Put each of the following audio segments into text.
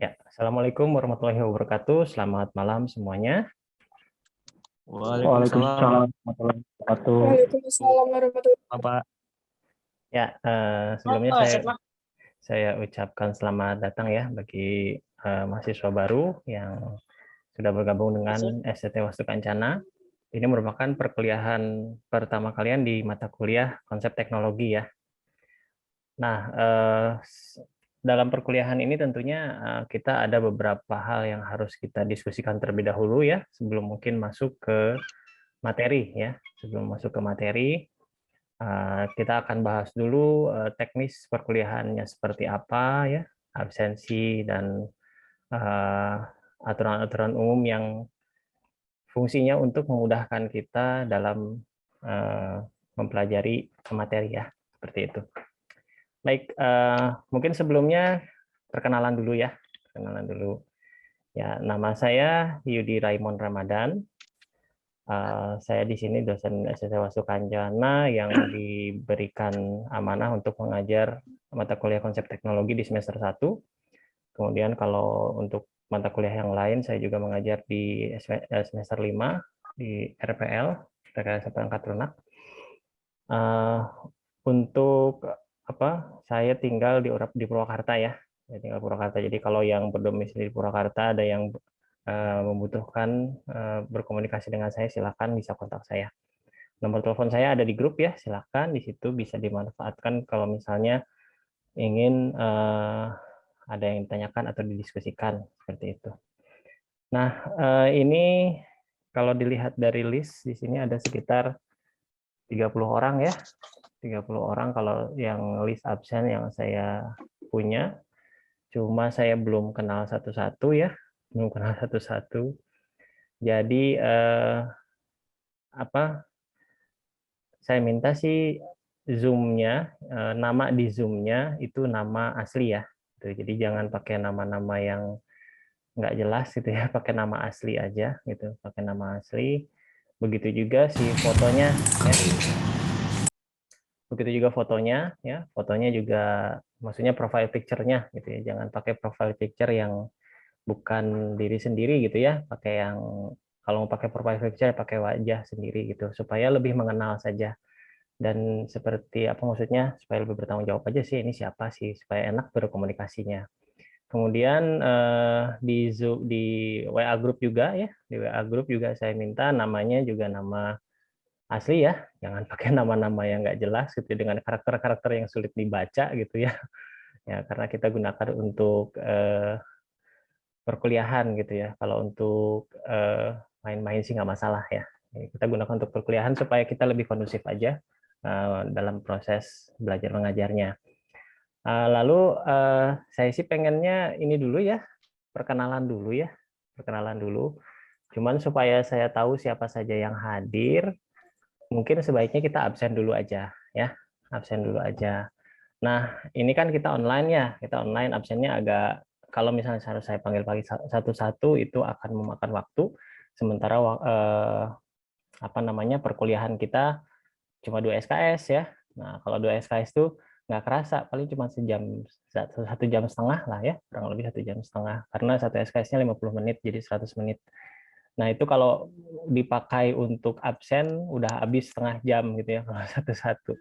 Ya, Assalamualaikum warahmatullahi wabarakatuh. Selamat malam semuanya. Waalaikumsalam. Waalaikumsalam warahmatullahi wabarakatuh. Waalaikumsalam warahmatullahi Bapak. Ya, sebelumnya wabarakatuh. saya ucapkan selamat datang ya bagi mahasiswa baru yang sudah bergabung dengan STT Wastu Kancana. Ini merupakan perkuliahan pertama kalian di mata kuliah konsep teknologi ya. Nah, dalam perkuliahan ini tentunya kita ada beberapa hal yang harus kita diskusikan terlebih dahulu ya sebelum mungkin masuk ke materi ya. Sebelum masuk ke materi, kita akan bahas dulu teknis perkuliahannya seperti apa ya, absensi dan aturan-aturan umum yang fungsinya untuk memudahkan kita dalam mempelajari materi ya, seperti itu. Baik, mungkin sebelumnya perkenalan dulu ya, perkenalan dulu. Ya, nama saya Yudi Raimon Ramadan. Saya di sini dosen STT Wastu Kancana yang diberikan amanah untuk mengajar mata kuliah konsep teknologi di semester 1. Kemudian kalau untuk mata kuliah yang lain, saya juga mengajar di semester 5 di RPL, Rekayasa Perangkat Lunak. Untuk saya tinggal di Purwakarta ya. Saya tinggal di Purwakarta. Jadi kalau yang berdomisili di Purwakarta ada yang membutuhkan berkomunikasi dengan saya, silakan bisa kontak saya. Nomor telepon saya ada di grup ya, silakan di situ bisa dimanfaatkan kalau misalnya ingin ada yang ditanyakan atau didiskusikan seperti itu. Nah, ini kalau dilihat dari list di sini ada sekitar 30 orang ya. 30 orang kalau yang list absen yang saya punya. Cuma saya belum kenal satu-satu ya, belum kenal satu-satu. Jadi saya minta sih Zoom-nya, nama di Zoom-nya itu nama asli ya. Jadi jangan pakai nama-nama yang nggak jelas gitu ya, pakai nama asli aja gitu, pakai nama asli. Begitu juga si fotonya ya. Begitu juga fotonya ya, fotonya juga maksudnya profile picture-nya gitu ya. Jangan pakai profile picture yang bukan diri sendiri gitu ya, pakai yang kalau mau pakai profile picture pakai wajah sendiri gitu supaya lebih mengenal saja. Dan seperti apa maksudnya supaya lebih bertanggung jawab aja sih ini siapa sih supaya enak berkomunikasinya. Kemudian di Zoom, di WA group juga ya, di WA group juga saya minta namanya juga nama asli ya, jangan pakai nama-nama yang nggak jelas gitu dengan karakter-karakter yang sulit dibaca gitu ya. Ya karena kita gunakan untuk perkuliahan gitu ya. Kalau untuk main-main sih nggak masalah ya. Kita gunakan untuk perkuliahan supaya kita lebih kondusif aja dalam proses belajar mengajarnya. Lalu saya sih pengennya ini dulu ya, perkenalan dulu ya, perkenalan dulu. Cuman supaya saya tahu siapa saja yang hadir, mungkin sebaiknya kita absen dulu aja ya, absen dulu aja. Nah ini kan kita online ya, kita online absennya agak kalau misalnya harus saya panggil pagi satu-satu itu akan memakan waktu. Sementara perkuliahan kita cuma 2 SKS ya. Nah, kalau 2 SKS itu nggak kerasa, paling cuma satu jam setengah lah ya, kurang lebih 1,5 jam. Karena satu SKS-nya 50 menit, jadi 100 menit. Nah, itu kalau dipakai untuk absen, udah habis setengah jam gitu ya, kalau satu-satu.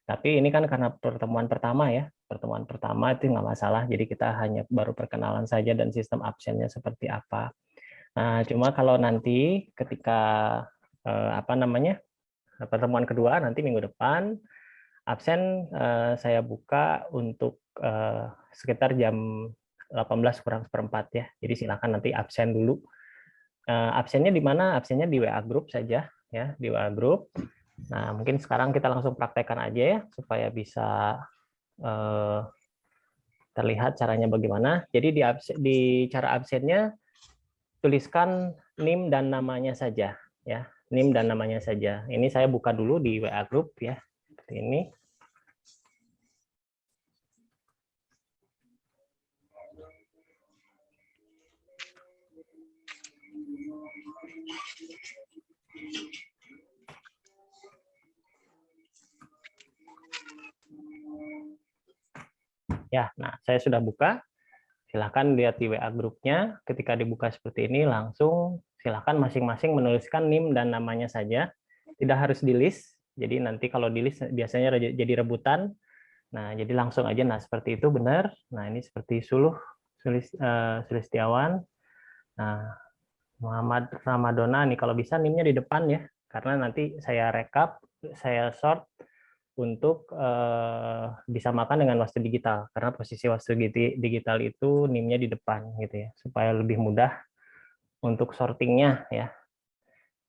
Tapi ini kan karena pertemuan pertama ya, pertemuan pertama itu nggak masalah, jadi kita hanya baru perkenalan saja dan sistem absennya seperti apa. Nah, cuma kalau nanti ketika pertemuan kedua nanti minggu depan absen saya buka untuk sekitar jam 18 kurang seperempat ya. Jadi silakan nanti absen dulu. Absennya di mana? Absennya di WA group saja ya, di WA group. Nah, mungkin sekarang kita langsung praktekkan aja ya supaya bisa terlihat caranya bagaimana. Jadi di cara absennya tuliskan NIM dan namanya saja ya. NIM dan namanya saja. Ini saya buka dulu di WA group ya. Seperti ini. Ya, nah saya sudah buka. Silahkan lihat di WA grupnya. Ketika dibuka seperti ini, langsung silahkan masing-masing menuliskan NIM dan namanya saja. Tidak harus di list. Jadi nanti kalau di list biasanya jadi rebutan. Nah, jadi langsung aja. Nah, seperti itu benar. Nah, ini seperti Sulistiawan. Nah, Muhammad Ramadona nih kalau bisa NIM-nya di depan ya. Karena nanti saya rekap, saya sort untuk disamakan dengan wastu digital. Karena posisi wastu digital itu NIM-nya di depan gitu ya, supaya lebih mudah untuk sortingnya ya.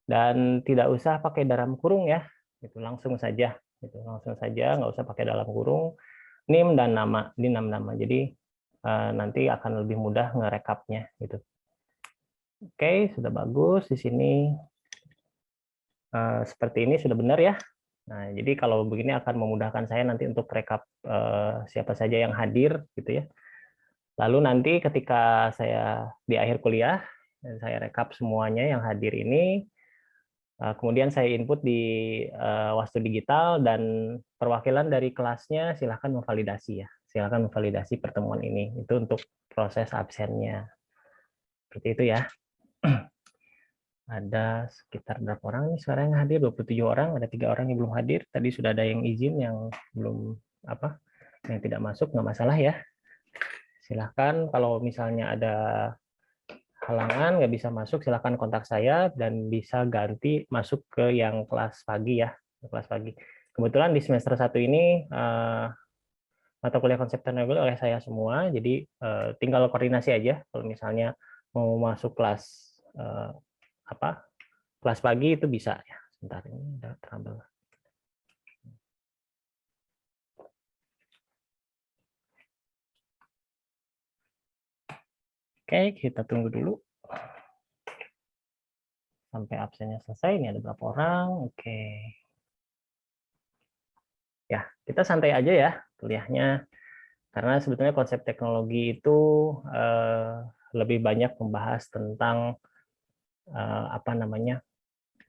Dan tidak usah pakai dalam kurung ya, itu langsung saja, nggak usah pakai dalam kurung, NIM dan nama, di nama. Jadi nanti akan lebih mudah ngerekapnya gitu. Oke, sudah bagus di sini. Seperti ini sudah benar ya. Nah, jadi kalau begini akan memudahkan saya nanti untuk rekap siapa saja yang hadir gitu ya. Lalu nanti ketika saya di akhir kuliah, saya rekap semuanya yang hadir ini, kemudian saya input di Wastu Digital dan perwakilan dari kelasnya silakan memvalidasi ya. Silakan memvalidasi pertemuan ini. Itu untuk proses absennya. Seperti itu ya. Ada sekitar berapa orang nih sekarang yang hadir? 27 orang, ada 3 orang yang belum hadir. Tadi sudah ada yang izin, yang belum yang tidak masuk, nggak masalah ya. Silahkan kalau misalnya ada halangan, nggak bisa masuk, silahkan kontak saya dan bisa ganti masuk ke yang kelas pagi ya, kelas pagi. Kebetulan di semester 1 ini mata kuliah konsep teknologi oleh saya semua, jadi tinggal koordinasi aja kalau misalnya mau masuk kelas kelas pagi itu bisa ya. Sebentar ini udah trouble. Oke, kita tunggu dulu sampai absennya selesai. Ini ada berapa orang? Oke. Ya, kita santai aja ya kuliahnya. Karena sebetulnya konsep teknologi itu lebih banyak membahas tentang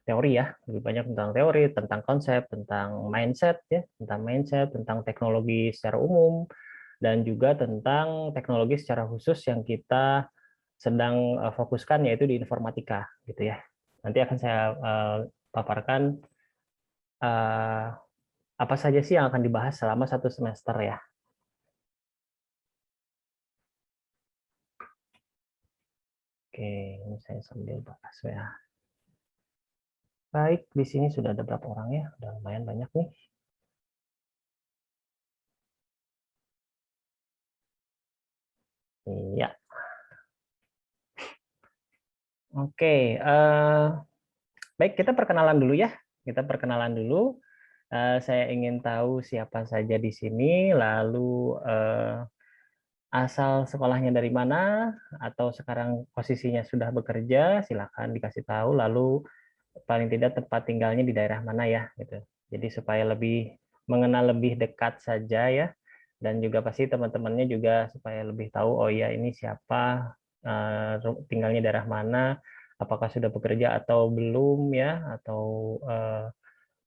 teori ya, lebih banyak tentang teori, tentang konsep, tentang mindset ya, tentang teknologi secara umum, dan juga tentang teknologi secara khusus yang kita sedang fokuskan yaitu di informatika gitu ya. Nanti akan saya paparkan apa saja sih yang akan dibahas selama 1 semester ya. Oke, ini saya sambil bahas ya. Baik, di sini sudah ada berapa orang ya? Udah lumayan banyak nih. Iya. Oke, baik, kita perkenalan dulu ya. Kita perkenalan dulu. Saya ingin tahu siapa saja di sini, lalu asal sekolahnya dari mana, atau sekarang posisinya sudah bekerja, silakan dikasih tahu, lalu paling tidak tempat tinggalnya di daerah mana ya, gitu. Jadi supaya lebih mengenal lebih dekat saja ya, dan juga pasti teman-temannya juga supaya lebih tahu, oh ya ini siapa, tinggalnya daerah mana, apakah sudah bekerja atau belum ya, atau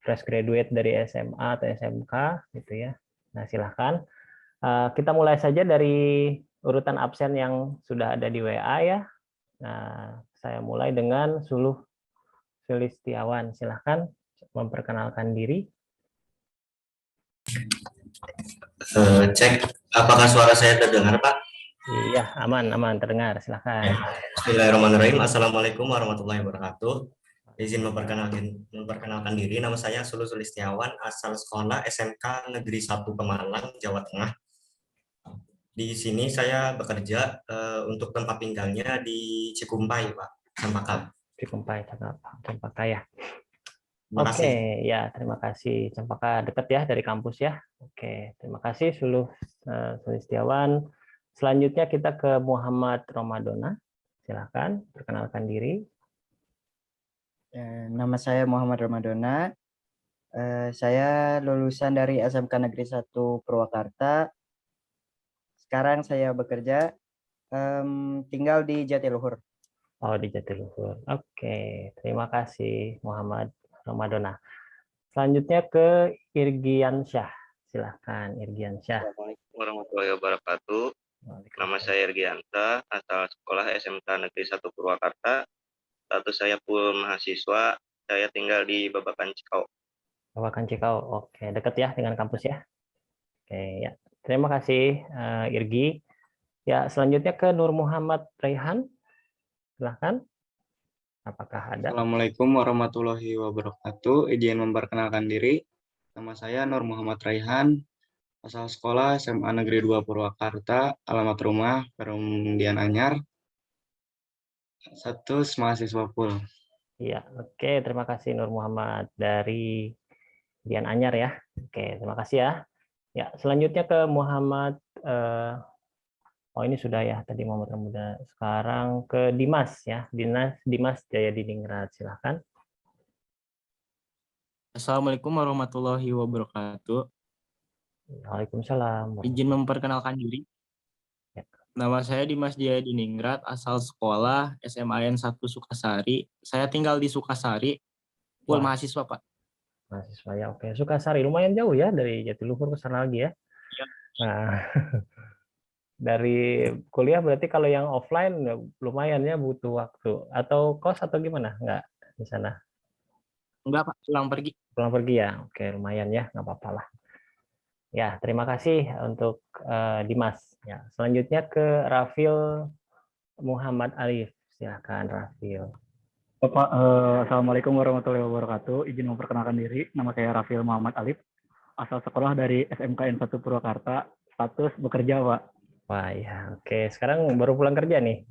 fresh graduate dari SMA atau SMK gitu ya. Nah silahkan. Kita mulai saja dari urutan absen yang sudah ada di WA ya. Nah, saya mulai dengan Suluh Sulistiawan. Silahkan memperkenalkan diri. Cek apakah suara saya terdengar, Pak? Iya, aman, terdengar. Silahkan. Bismillahirrahmanirrahim. Assalamualaikum warahmatullahi wabarakatuh. Izin memperkenalkan diri. Nama saya Suluh Sulistiawan, asal sekolah SMK Negeri 1 Pemalang, Jawa Tengah. Di sini saya bekerja untuk tempat tinggalnya di Cikumpai, Pak, Cempaka. Cikumpai, Cempaka ya. Terima kasih. Oke, ya terima kasih. Cempaka dekat ya dari kampus ya. Oke, terima kasih Suluh Sulistiawan. Selanjutnya kita ke Muhammad Ramadona. Silahkan perkenalkan diri. Nama saya Muhammad Ramadona. Saya lulusan dari SMK Negeri 1 Purwakarta. Sekarang saya bekerja, tinggal di Jatiluhur. Oh, di Jatiluhur. Oke, terima kasih Muhammad Ramadona. Selanjutnya ke Irgiansyah. Silahkan Irgiansyah. Assalamualaikum warahmatullahi wabarakatuh. Nama saya Irgianta, asal sekolah SMK Negeri 1 Purwakarta. Status saya full mahasiswa, saya tinggal di Babakan Cikau. Babakan Cikau. Oke, dekat ya dengan kampus ya. Oke, ya. Terima kasih Irgi. Ya, selanjutnya ke Nur Muhammad Raihan. Silahkan. Apakah ada? Assalamualaikum warahmatullahi wabarakatuh. Izin memperkenalkan diri. Nama saya Nur Muhammad Raihan, asal sekolah SMA Negeri 2 Purwakarta, alamat rumah Perum Dian Anyar, status mahasiswa full. Iya, oke. Terima kasih Nur Muhammad dari Dian Anyar ya. Oke, terima kasih ya. Ya, selanjutnya ke Muhammad. Oh, ini sudah ya tadi Muhammad Muda. Sekarang ke Dimas ya. Dimas Jaya Diningrat. Silahkan. Assalamualaikum warahmatullahi wabarakatuh. Waalaikumsalam. Izin memperkenalkan diri. Ya. Nama saya Dimas Jaya Diningrat, asal sekolah SMAN 1 Sukasari. Saya tinggal di Sukasari, full Wah. mahasiswa, Pak. Mahasiswa ya, oke. Sukasari lumayan jauh ya dari Jatiluhur ke sana lagi ya. Ya. Nah, dari kuliah berarti kalau yang offline lumayan ya butuh waktu. Atau kos atau gimana? Enggak di sana? Enggak, Pak, pulang pergi. Pulang pergi ya? Oke, lumayan ya, nggak apa-apa lah. Ya, terima kasih untuk Dimas. Ya, selanjutnya ke Rafil Muhammad Alif. Silakan Rafil. Bapak, Assalamualaikum warahmatullahi wabarakatuh. Izin memperkenalkan diri. Nama saya Rafil Muhammad Alif. Asal sekolah dari SMK N1 Purwakarta. Status bekerja, Pak. Wah, ya. Oke, sekarang baru pulang kerja nih.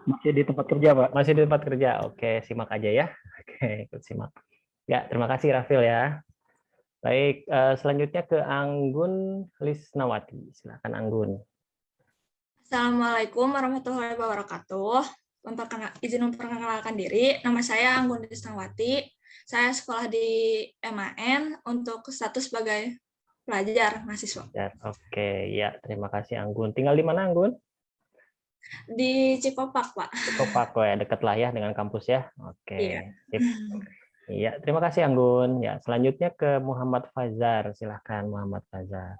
Masih di tempat kerja, Pak. Masih di tempat kerja. Oke, simak aja ya. Oke, ikut simak. Ya, terima kasih Rafil ya. Baik, selanjutnya ke Anggun Lisnawati. Silakan Anggun. Assalamualaikum warahmatullahi wabarakatuh. Izin memperkenalkan diri. Nama saya Anggun Lisnawati. Saya sekolah di MAN untuk status sebagai pelajar mahasiswa. Ya, oke, ya terima kasih Anggun. Tinggal di mana Anggun? Di Cikopak, Pak. Cikopak, ya dekat lah ya dengan kampus ya. Oke, Iya. sip. Iya, terima kasih Anggun. Ya, selanjutnya ke Muhammad Fazar. Silahkan Muhammad Fazar.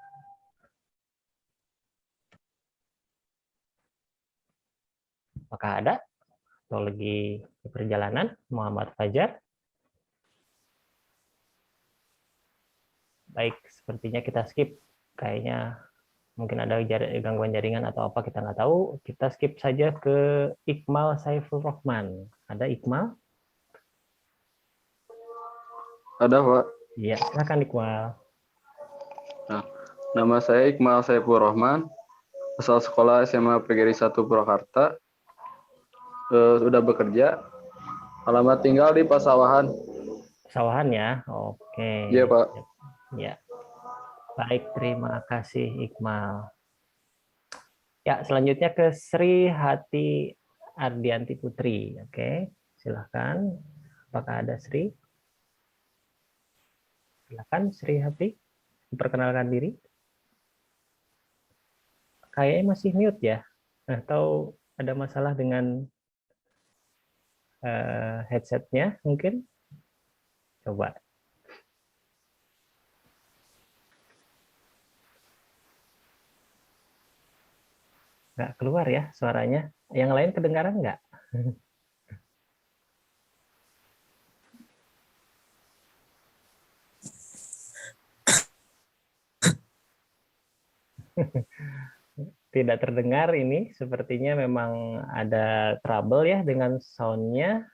Apakah ada? Atau lagi di perjalanan Muhammad Fajar? Baik, sepertinya kita skip. Kayaknya mungkin ada gangguan jaringan atau apa, kita nggak tahu. Kita skip saja ke Iqmal Saiful Rahman. Ada Iqmal? Ada, Pak. Iya, silakan Iqmal. Nah, nama saya Iqmal Saiful Rahman, asal sekolah SMA PGRI 1 Purwakarta. Sudah bekerja. Alamat tinggal di Pasawahan. Pasawahan ya, oke. Iya, Pak. Ya. Baik, terima kasih Iqmal. Ya, selanjutnya ke Sri Hati Ardianti Putri. Oke, silahkan. Apakah ada Sri? Silakan Sri Hati, memperkenalkan diri. Kayaknya masih mute ya, atau ada masalah dengan headsetnya mungkin? Coba. Nggak keluar ya suaranya. Yang lain kedengaran nggak? Tidak terdengar ini, sepertinya memang ada trouble ya dengan sound-nya.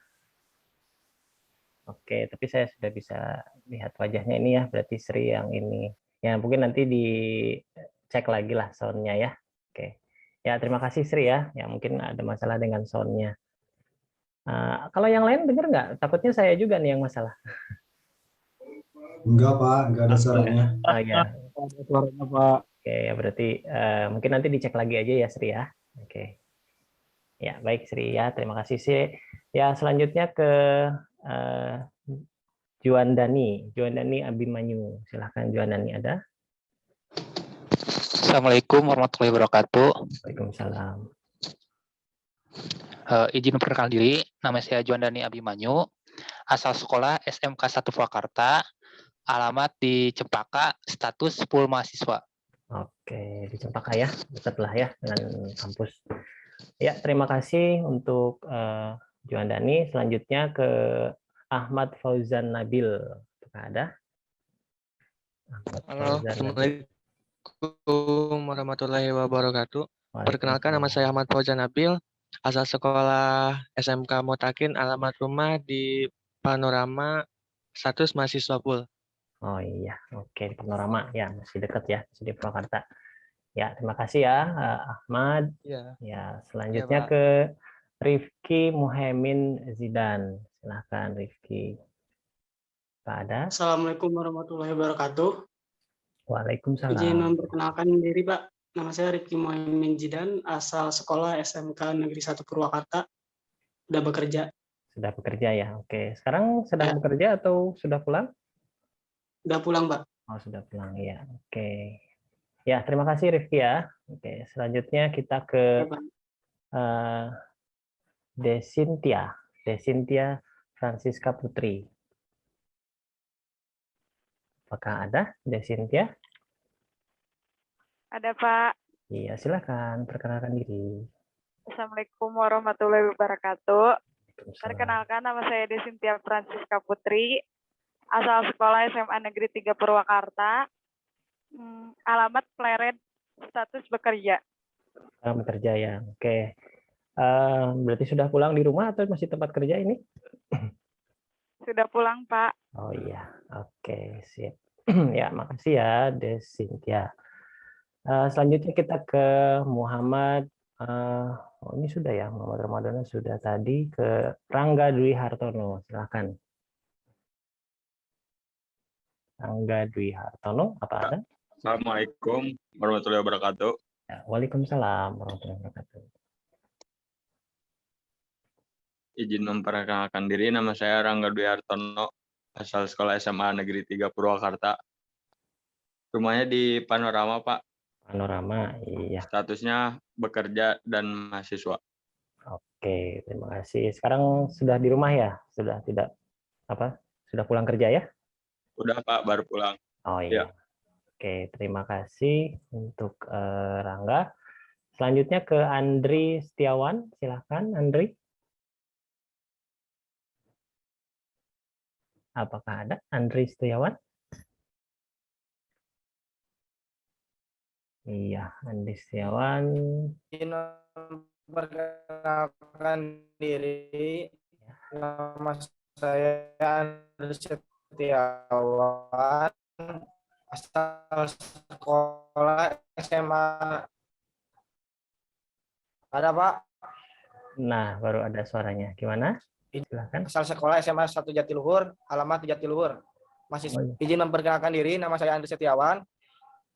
Oke, tapi saya sudah bisa lihat wajahnya ini ya, berarti Sri yang ini. Ya, mungkin nanti dicek lagi lah sound-nya ya. Oke. Ya, terima kasih Sri ya. Ya, mungkin ada masalah dengan sound-nya. Kalau yang lain dengar nggak? Takutnya saya juga nih yang masalah. Enggak, Pak. Enggak ada suaranya. Oh ya. Ada suaranya, Pak. Oke, ya berarti mungkin nanti dicek lagi aja ya Sri ya. Oke. Ya, baik Sri ya. Terima kasih Sri. Ya, selanjutnya ke Juandani Abimanyu. Silahkan Juandani, ada? Assalamualaikum warahmatullahi wabarakatuh. Waalaikumsalam. Izin memperkenalkan diri, nama saya Juandani Abimanyu, asal sekolah SMK 1 Purwakarta, alamat di Cempaka, status full mahasiswa. Oke, di Cempaka ya, dekat lah ya dengan kampus. Ya, terima kasih untuk Juandani. Selanjutnya ke Ahmad Fauzan Nabil. Apakah ada? Ahmad Halo, Fauzan Nabil. Assalamualaikum warahmatullahi wabarakatuh. Perkenalkan, nama Waalaikumsalam. saya Ahmad Fauzan Nabil, asal sekolah SMK Motakin, alamat rumah di Panorama, status mahasiswa full. Oh iya, oke, di Panorama ya, masih dekat ya, masih di Purwakarta. Ya, terima kasih ya Ahmad. Iya, Ya, iya selanjutnya Pak. ke Rifki Muhammad Zidan. Silahkan Rifki. Pak ada? Assalamualaikum warahmatullahi wabarakatuh. Izin Waalaikumsalam. memperkenalkan diri, Pak. Nama saya Rifki Muhammad Jidan, asal sekolah SMK Negeri 1 Purwakarta. Udah bekerja. Sudah bekerja ya. Oke, sekarang sedang Ya, bekerja atau sudah pulang? udah pulang, Pak. Oh, sudah pulang ya. Oke. Ya, terima kasih Rifki ya. Oke, selanjutnya kita ke Ya, Pak. eh, Desintia. Desintia Francisca Putri. Apakah ada Desintia? Ada Pak. Iya, silakan perkenalkan diri. Assalamualaikum warahmatullahi wabarakatuh. Waalaikumsalam. Perkenalkan, nama saya Desintia Francisca Putri, asal sekolah SMA Negeri 3 Purwakarta. Alamat Pleret, status bekerja. Bekerja ya. Oke. Berarti sudah pulang di rumah atau masih tempat kerja ini? Sudah pulang, Pak. Oh iya. Oke, sip. Ya, makasih ya, Desintia. Selanjutnya kita ke Muhammad. Oh, ini sudah ya, Muhammad Ramadana sudah tadi, ke Rangga Dwi Hartono. Silakan. Rangga Dwi Hartono, apa ada? Assalamualaikum warahmatullahi wabarakatuh. Ya, waalaikumsalam warahmatullahi wabarakatuh. Izin memperkenalkan diri, nama saya Rangga Dwi Hartono, asal sekolah SMA Negeri 3 Purwakarta. Rumahnya di Panorama, Pak. Panorama, iya. Statusnya bekerja dan mahasiswa. Oke, terima kasih. Sekarang sudah di rumah ya? Sudah tidak apa? Sudah pulang kerja ya? Udah, Pak, baru pulang. Oh iya. Ya. Oke, terima kasih untuk Rangga. Selanjutnya ke Andri Setiawan. Silahkan, Andri. Apakah ada Andri Setiawan? Iya, Andri Setiawan. Perkenalkan diri, nama saya Andri Setiawan, asal sekolah SMA. Ada Pak? Nah, baru ada suaranya. Gimana? Silahkan. Asal sekolah SMA 1 Jatiluhur, alamat di Jatiluhur. Masih izin memperkenalkan diri, nama saya Andri Setiawan,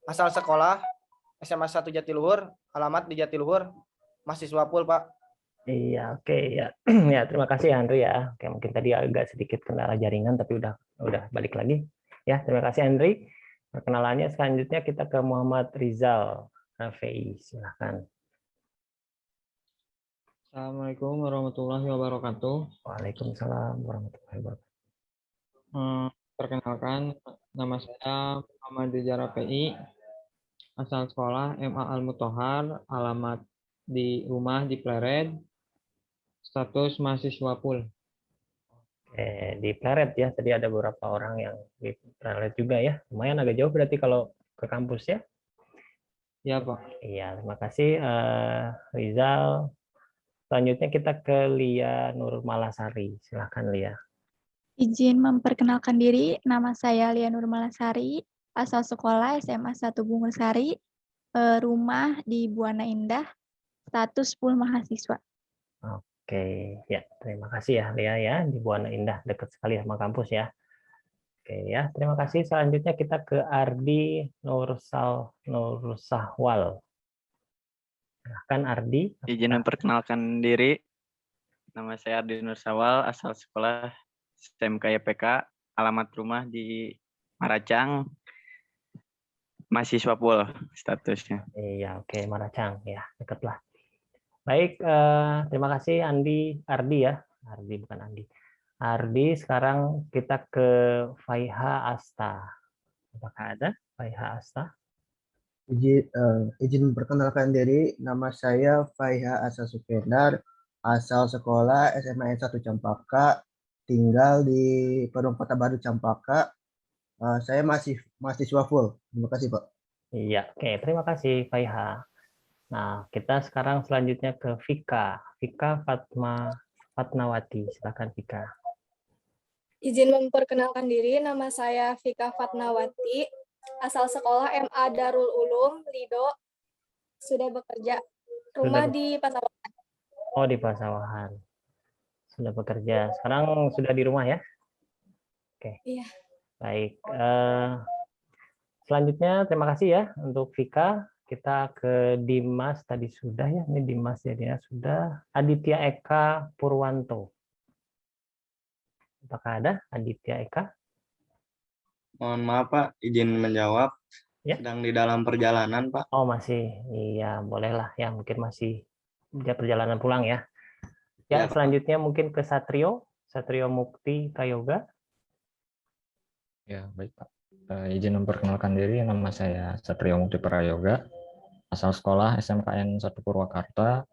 asal sekolah SMA 1 Jatiluhur, alamat di Jatiluhur, mahasiswa full, Pak. Iya, oke ya. Ya, terima kasih Andri ya. Oke, mungkin tadi agak sedikit kendala jaringan tapi udah balik lagi. Ya, terima kasih Andri. Perkenalannya selanjutnya kita ke Muhammad Rizal Rafei. Silahkan. Assalamualaikum warahmatullahi wabarakatuh. Waalaikumsalam warahmatullahi wabarakatuh. Perkenalkan, nama saya Muhammad Rizal Rafei, asal sekolah MA Al-Muthohar, alamat di rumah di Pleret, status mahasiswa full. Di Pleret ya, tadi ada beberapa orang yang di Pleret juga ya. Lumayan agak jauh berarti kalau ke kampus ya. Ya, Pak. Iya, terima kasih Rizal. Selanjutnya kita ke Lia Nur Malasari. Silahkan Lia. Izin memperkenalkan diri, nama saya Lia Nur Malasari, asal sekolah SMA 1 Bungusari, rumah di Buana Indah, status full mahasiswa. Oke, ya terima kasih ya Lia ya, di Buana Indah, dekat sekali sama kampus ya. Oke ya, terima kasih. Selanjutnya kita ke Ardi Nursahwal. Silahkan Ardi. Izin memperkenalkan diri, nama saya Ardi Nursahwal, asal sekolah SMK YPK, alamat rumah di Maracang, mahasiswa full statusnya. Iya, oke, Maracang ya, dekat lah. Baik, terima kasih Ardi ya, Ardi bukan Andi. Ardi, sekarang kita ke Faiha Asta. Apakah ada Faiha Asta? Izin memperkenalkan diri, nama saya Faiha Asa Sukendar, asal sekolah SMA 1 Campaka, tinggal di Perum Kota Baru Campaka. Saya masih mahasiswa full. Terima kasih, Pak. Iya, oke, terima kasih Faiha. Nah, kita sekarang selanjutnya ke Vika. Vika Fatnawati, silakan Vika. Izin memperkenalkan diri, nama saya Vika Fatnawati, asal sekolah MA Darul Ulum, Lido, sudah bekerja. Rumah di Pasawahan. Oh, di Pasawahan. Sudah bekerja. Sekarang sudah di rumah ya? Oke. Iya. Baik. Selanjutnya, terima kasih ya untuk Vika. Kita ke Dimas, tadi sudah ya. Ini Dimas jadinya sudah. Aditya Eka Purwanto. Apakah ada Aditya Eka? Mohon maaf Pak, izin menjawab. Ya. Sedang di dalam perjalanan Pak. Oh masih, iya bolehlah ya. Mungkin masih perjalanan pulang ya. Ya, selanjutnya mungkin ke Satrio Mukti Prayoga. Ya, baik Pak. Izin memperkenalkan diri, nama saya Satrio Mukti Prayoga, asal sekolah SMKN 1 Purwakarta,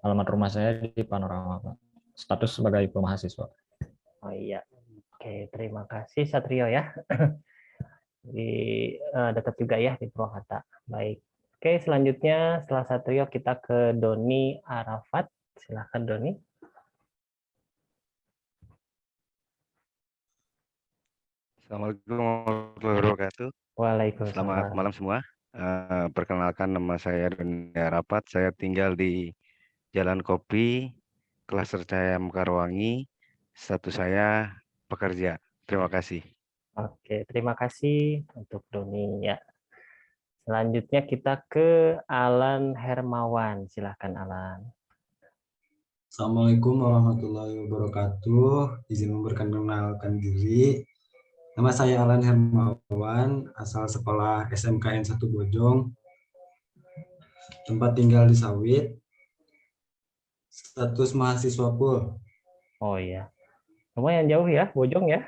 alamat rumah saya di Panorama Pak. Status sebagai mahasiswa. Oh iya, oke terima kasih Satrio ya. Di dekat juga ya di Purwakarta. Baik. Oke, selanjutnya setelah Satrio kita ke Doni Arafat. Silakan Doni. Assalamualaikum warahmatullahi wabarakatuh. Waalaikumsalam. Selamat malam semua. Perkenalkan nama saya Doni Arafat. Saya tinggal di Jalan Kopi, Klaster Cahaya Mekarwangi. Status saya pekerja. Terima kasih. Oke, terima kasih untuk Doni ya. Selanjutnya kita ke Alan Hermawan. Silakan Alan. Assalamualaikum warahmatullahi wabarakatuh. Izin memperkenalkan diri. Nama saya Alan Hermawan, asal sekolah SMKN 1 Bojong. Tempat tinggal di Sawit. Status mahasiswa full. Oh iya. Lumayan jauh ya, Bojong ya.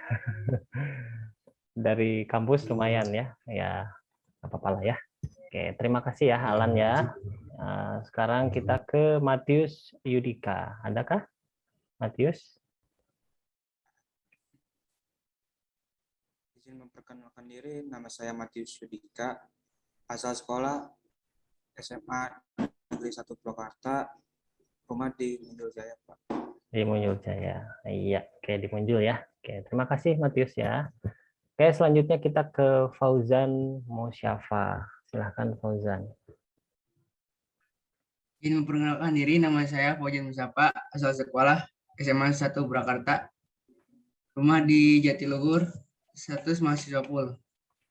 Dari kampus lumayan ya. Ya, apa-apa lah ya. Oke, terima kasih ya Alan ya. Sekarang kita ke Matius Yudika. Adakah Matius? Izin memperkenalkan diri, nama saya Matius Yudika, asal sekolah SMA Negeri 1 Purwakarta, rumah di Munjul Jaya Pak. Di Munjul Jaya. Iya, oke di Munjul ya. Oke, terima kasih Matius ya. Oke, selanjutnya kita ke Fauzan Musyafa. Silahkan Fauzan. Izin memperkenalkan diri, nama saya Fauzan Musyafa, asal sekolah SMA 1 Purwakarta, rumah di Jatiluhur, status mahasiswa full.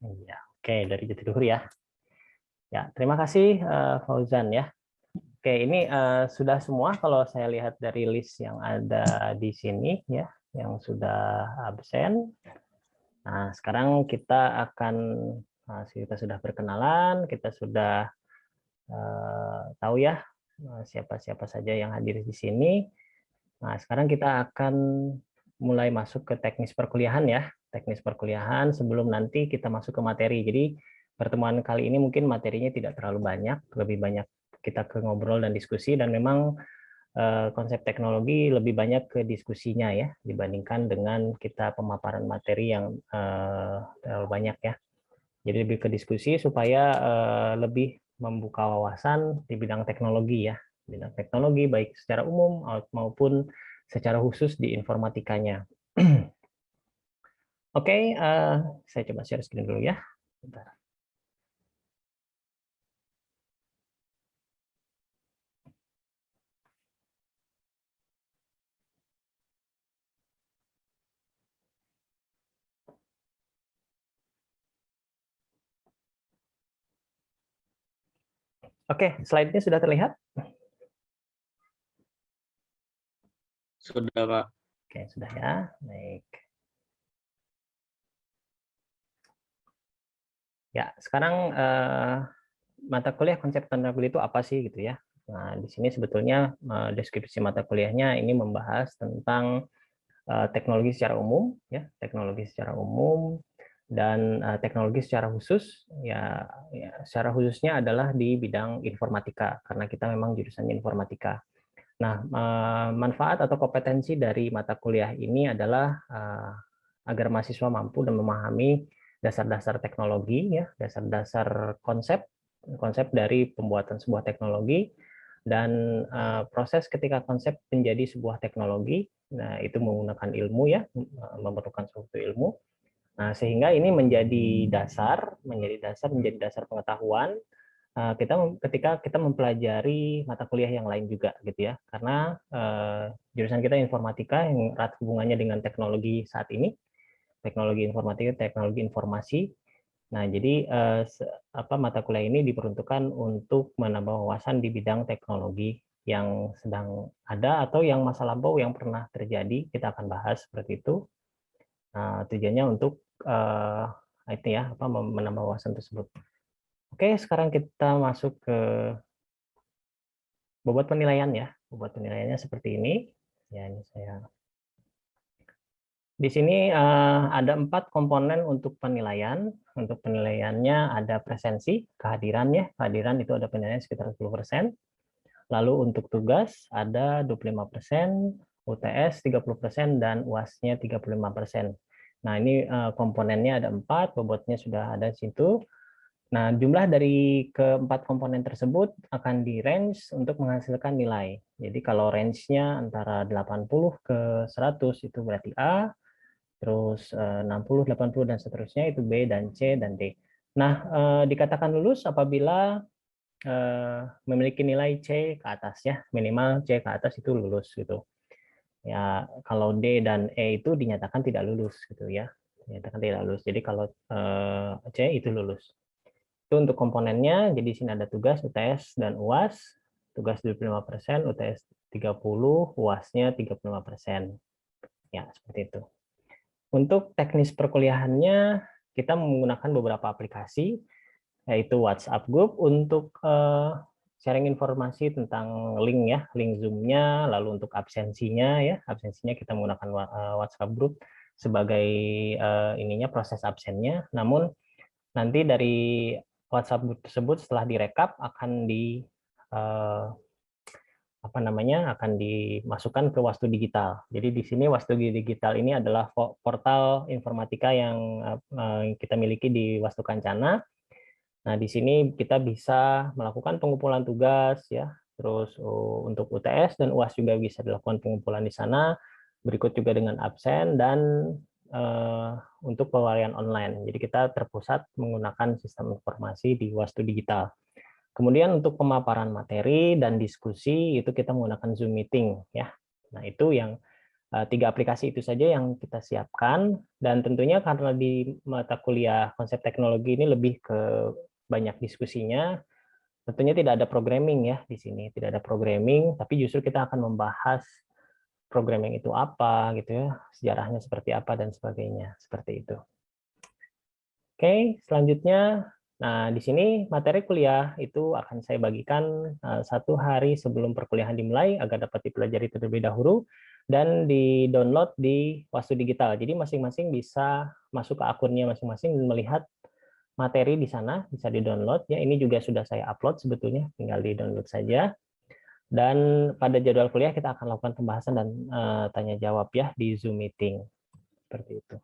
Iya, oke dari Jatiluhur ya. Ya, terima kasih Fauzan ya. Oke, ini sudah semua kalau saya lihat dari list yang ada di sini ya, yang sudah absen. Nah, sekarang kita sudah berkenalan, kita sudah tahu ya siapa-siapa saja yang hadir di sini. Nah, sekarang kita akan mulai masuk ke teknis perkuliahan ya. Teknis perkuliahan sebelum nanti kita masuk ke materi. Jadi pertemuan kali ini mungkin materinya tidak terlalu banyak, lebih banyak kita ke ngobrol dan diskusi, dan memang konsep teknologi lebih banyak ke diskusinya ya dibandingkan dengan kita pemaparan materi yang terlalu banyak ya. Jadi lebih ke diskusi supaya lebih membuka wawasan di bidang teknologi ya, bidang teknologi baik secara umum maupun secara khusus di informatikanya. Oke, saya coba share screen dulu ya. Bentar. Oke, slide-nya sudah terlihat? Sudah, Pak. Oke, sudah ya. Baik. Ya, sekarang mata kuliah konsep teknologi itu apa sih gitu ya? Nah, di sini sebetulnya deskripsi mata kuliahnya ini membahas tentang teknologi secara umum ya, teknologi secara umum dan teknologi secara khusus ya secara khususnya adalah di bidang informatika karena kita memang jurusannya informatika. Nah, manfaat atau kompetensi dari mata kuliah ini adalah agar mahasiswa mampu dan memahami dasar-dasar teknologi ya, dasar-dasar konsep dari pembuatan sebuah teknologi dan proses ketika konsep menjadi sebuah teknologi. Nah, itu menggunakan ilmu ya, memerlukan suatu ilmu. Nah, sehingga ini menjadi dasar pengetahuan kita ketika kita mempelajari mata kuliah yang lain juga gitu ya. Karena jurusan kita informatika yang erat hubungannya dengan teknologi saat ini, teknologi informatika, teknologi informasi. Nah, jadi mata kuliah ini diperuntukkan untuk menambah wawasan di bidang teknologi yang sedang ada atau yang masa lampau yang pernah terjadi. Kita akan bahas seperti itu. Tujuannya untuk itu ya menambah wawasan tersebut. Oke, sekarang kita masuk ke bobot penilaian ya. Bobot penilaiannya seperti ini. Ya, ini saya. Di sini ada 4 komponen untuk penilaian. Untuk penilaiannya ada presensi, kehadiran ya. Kehadiran itu ada penilaian sekitar 10%. Lalu untuk tugas ada 25%, UTS 30%, dan UAS-nya 35%. Nah, ini komponennya ada 4, bobotnya sudah ada di situ. Nah, jumlah dari keempat komponen tersebut akan di range untuk menghasilkan nilai. Jadi kalau range-nya antara 80 ke 100 itu berarti A, terus 60, 80, dan seterusnya itu B, dan C, dan D. Nah, dikatakan lulus apabila memiliki nilai C ke atas ya, minimal C ke atas itu lulus gitu. Ya, kalau D dan E itu dinyatakan tidak lulus gitu ya, dinyatakan tidak lulus. Jadi kalau C itu lulus. Itu untuk komponennya. Jadi sini ada tugas, UTS, dan UAS. Tugas 25%, UTS 30%, UAS-nya 35%. Ya, seperti itu. Untuk teknis perkuliahannya kita menggunakan beberapa aplikasi, yaitu WhatsApp Group untuk sharing informasi tentang link ya, link Zoom-nya, lalu untuk absensinya ya, absensinya kita menggunakan WhatsApp Group sebagai ininya proses absennya. Namun nanti dari WhatsApp Group tersebut setelah direkap akan akan dimasukkan ke Wastu Digital. Jadi di sini Wastu Digital ini adalah portal informatika yang kita miliki di Wastu Kancana. Nah, di sini kita bisa melakukan pengumpulan tugas ya. Terus untuk UTS dan UAS juga bisa dilakukan pengumpulan di sana. Berikut juga dengan absen dan untuk pewarian online. Jadi kita terpusat menggunakan sistem informasi di Wastu Digital. Kemudian untuk pemaparan materi dan diskusi itu kita menggunakan Zoom Meeting ya. Nah, itu yang 3 aplikasi itu saja yang kita siapkan, dan tentunya karena di mata kuliah konsep teknologi ini lebih ke banyak diskusinya, tentunya tidak ada programming ya di sini, tidak ada programming, tapi justru kita akan membahas programming itu apa gitu ya, sejarahnya seperti apa dan sebagainya, seperti itu. Oke, selanjutnya, nah di sini materi kuliah itu akan saya bagikan 1 hari sebelum perkuliahan dimulai agar dapat dipelajari terlebih dahulu dan di-download di Wastu Digital. Jadi masing-masing bisa masuk ke akunnya masing-masing dan melihat materi di sana, bisa di-download ya. Ini juga sudah saya upload sebetulnya, tinggal di-download saja. Dan pada jadwal kuliah kita akan lakukan pembahasan dan tanya jawab ya di Zoom Meeting. Seperti itu.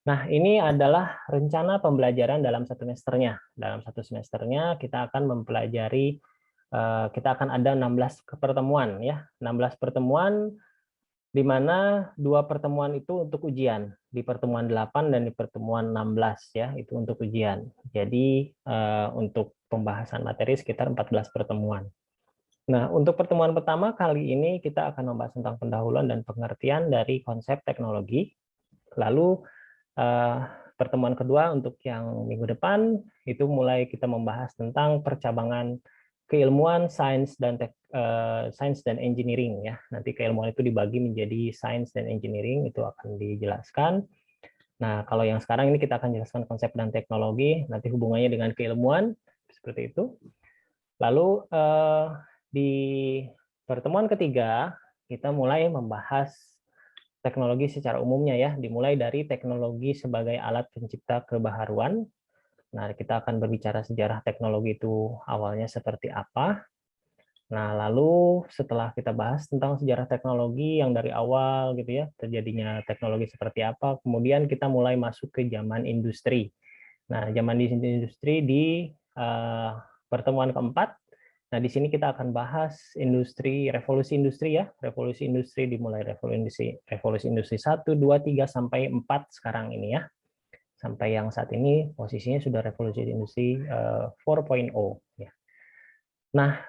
Nah, ini adalah rencana pembelajaran dalam 1 semesternya. Dalam 1 semesternya kita akan mempelajari, kita akan ada 16 pertemuan ya, 16 pertemuan di mana 2 pertemuan itu untuk ujian, di pertemuan 8 dan di pertemuan 16 ya, itu untuk ujian. Jadi untuk pembahasan materi sekitar 14 pertemuan. Nah, untuk pertemuan pertama kali ini kita akan membahas tentang pendahuluan dan pengertian dari konsep teknologi. Lalu pertemuan kedua untuk yang minggu depan itu mulai kita membahas tentang percabangan keilmuan sains dan engineering ya. Nanti keilmuan itu dibagi menjadi sains dan engineering, itu akan dijelaskan. Nah, kalau yang sekarang ini kita akan jelaskan konsep dan teknologi, nanti hubungannya dengan keilmuan seperti itu. Lalu di pertemuan ketiga kita mulai membahas teknologi secara umumnya ya, dimulai dari teknologi sebagai alat pencipta kebaharuan. Nah, kita akan berbicara sejarah teknologi itu awalnya seperti apa. Nah, lalu setelah kita bahas tentang sejarah teknologi yang dari awal gitu ya, terjadinya teknologi seperti apa, kemudian kita mulai masuk ke zaman industri. Nah, zaman industri di pertemuan keempat. Nah, di sini kita akan bahas revolusi industri ya. Revolusi industri dimulai revolusi industri 1, 2, 3 sampai 4 sekarang ini ya. Sampai yang saat ini posisinya sudah revolusi industri 4.0 ya. Nah,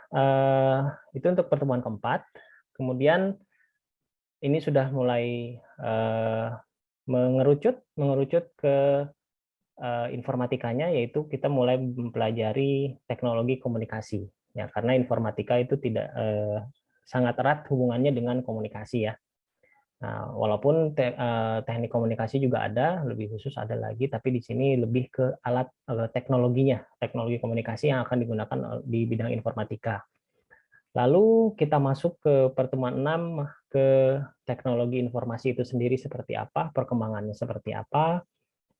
itu untuk pertemuan keempat. Kemudian ini sudah mulai mengerucut ke informatikanya, yaitu kita mulai mempelajari teknologi komunikasi. Ya, karena informatika itu tidak sangat erat hubungannya dengan komunikasi ya. Nah, walaupun teknik komunikasi juga ada, lebih khusus ada lagi, tapi di sini lebih ke alat teknologinya, teknologi komunikasi yang akan digunakan di bidang informatika. Lalu kita masuk ke pertemuan 6, ke teknologi informasi itu sendiri seperti apa, perkembangannya seperti apa,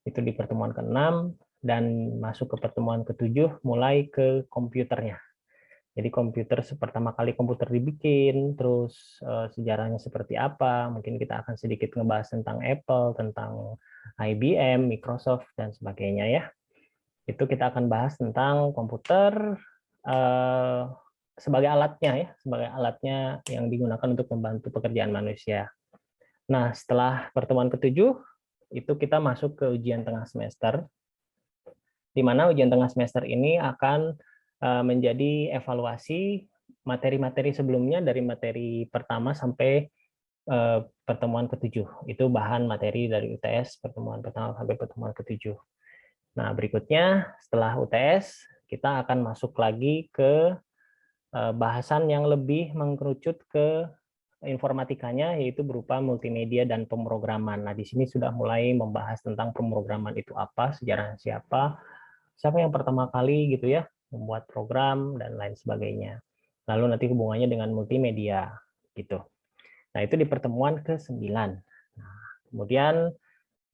itu di pertemuan ke-6, dan masuk ke pertemuan ke-7, mulai ke komputernya. Jadi komputer, pertama kali komputer dibikin, terus sejarahnya seperti apa, mungkin kita akan sedikit ngebahas tentang Apple, tentang IBM, Microsoft, dan sebagainya ya. Itu kita akan bahas tentang komputer sebagai alatnya ya, sebagai alatnya yang digunakan untuk membantu pekerjaan manusia. Nah, setelah pertemuan ke-7, itu kita masuk ke ujian tengah semester, di mana ujian tengah semester ini akan menjadi evaluasi materi-materi sebelumnya dari materi pertama sampai pertemuan ke-7. Itu bahan materi dari UTS pertemuan pertama sampai pertemuan ke-7. Nah, berikutnya setelah UTS kita akan masuk lagi ke bahasan yang lebih mengerucut ke informatikanya, yaitu berupa multimedia dan pemrograman. Nah, di sini sudah mulai membahas tentang pemrograman itu apa, sejarahnya siapa yang pertama kali gitu ya, membuat program dan lain sebagainya. Lalu nanti hubungannya dengan multimedia gitu. Nah, itu di pertemuan ke-9. Nah, kemudian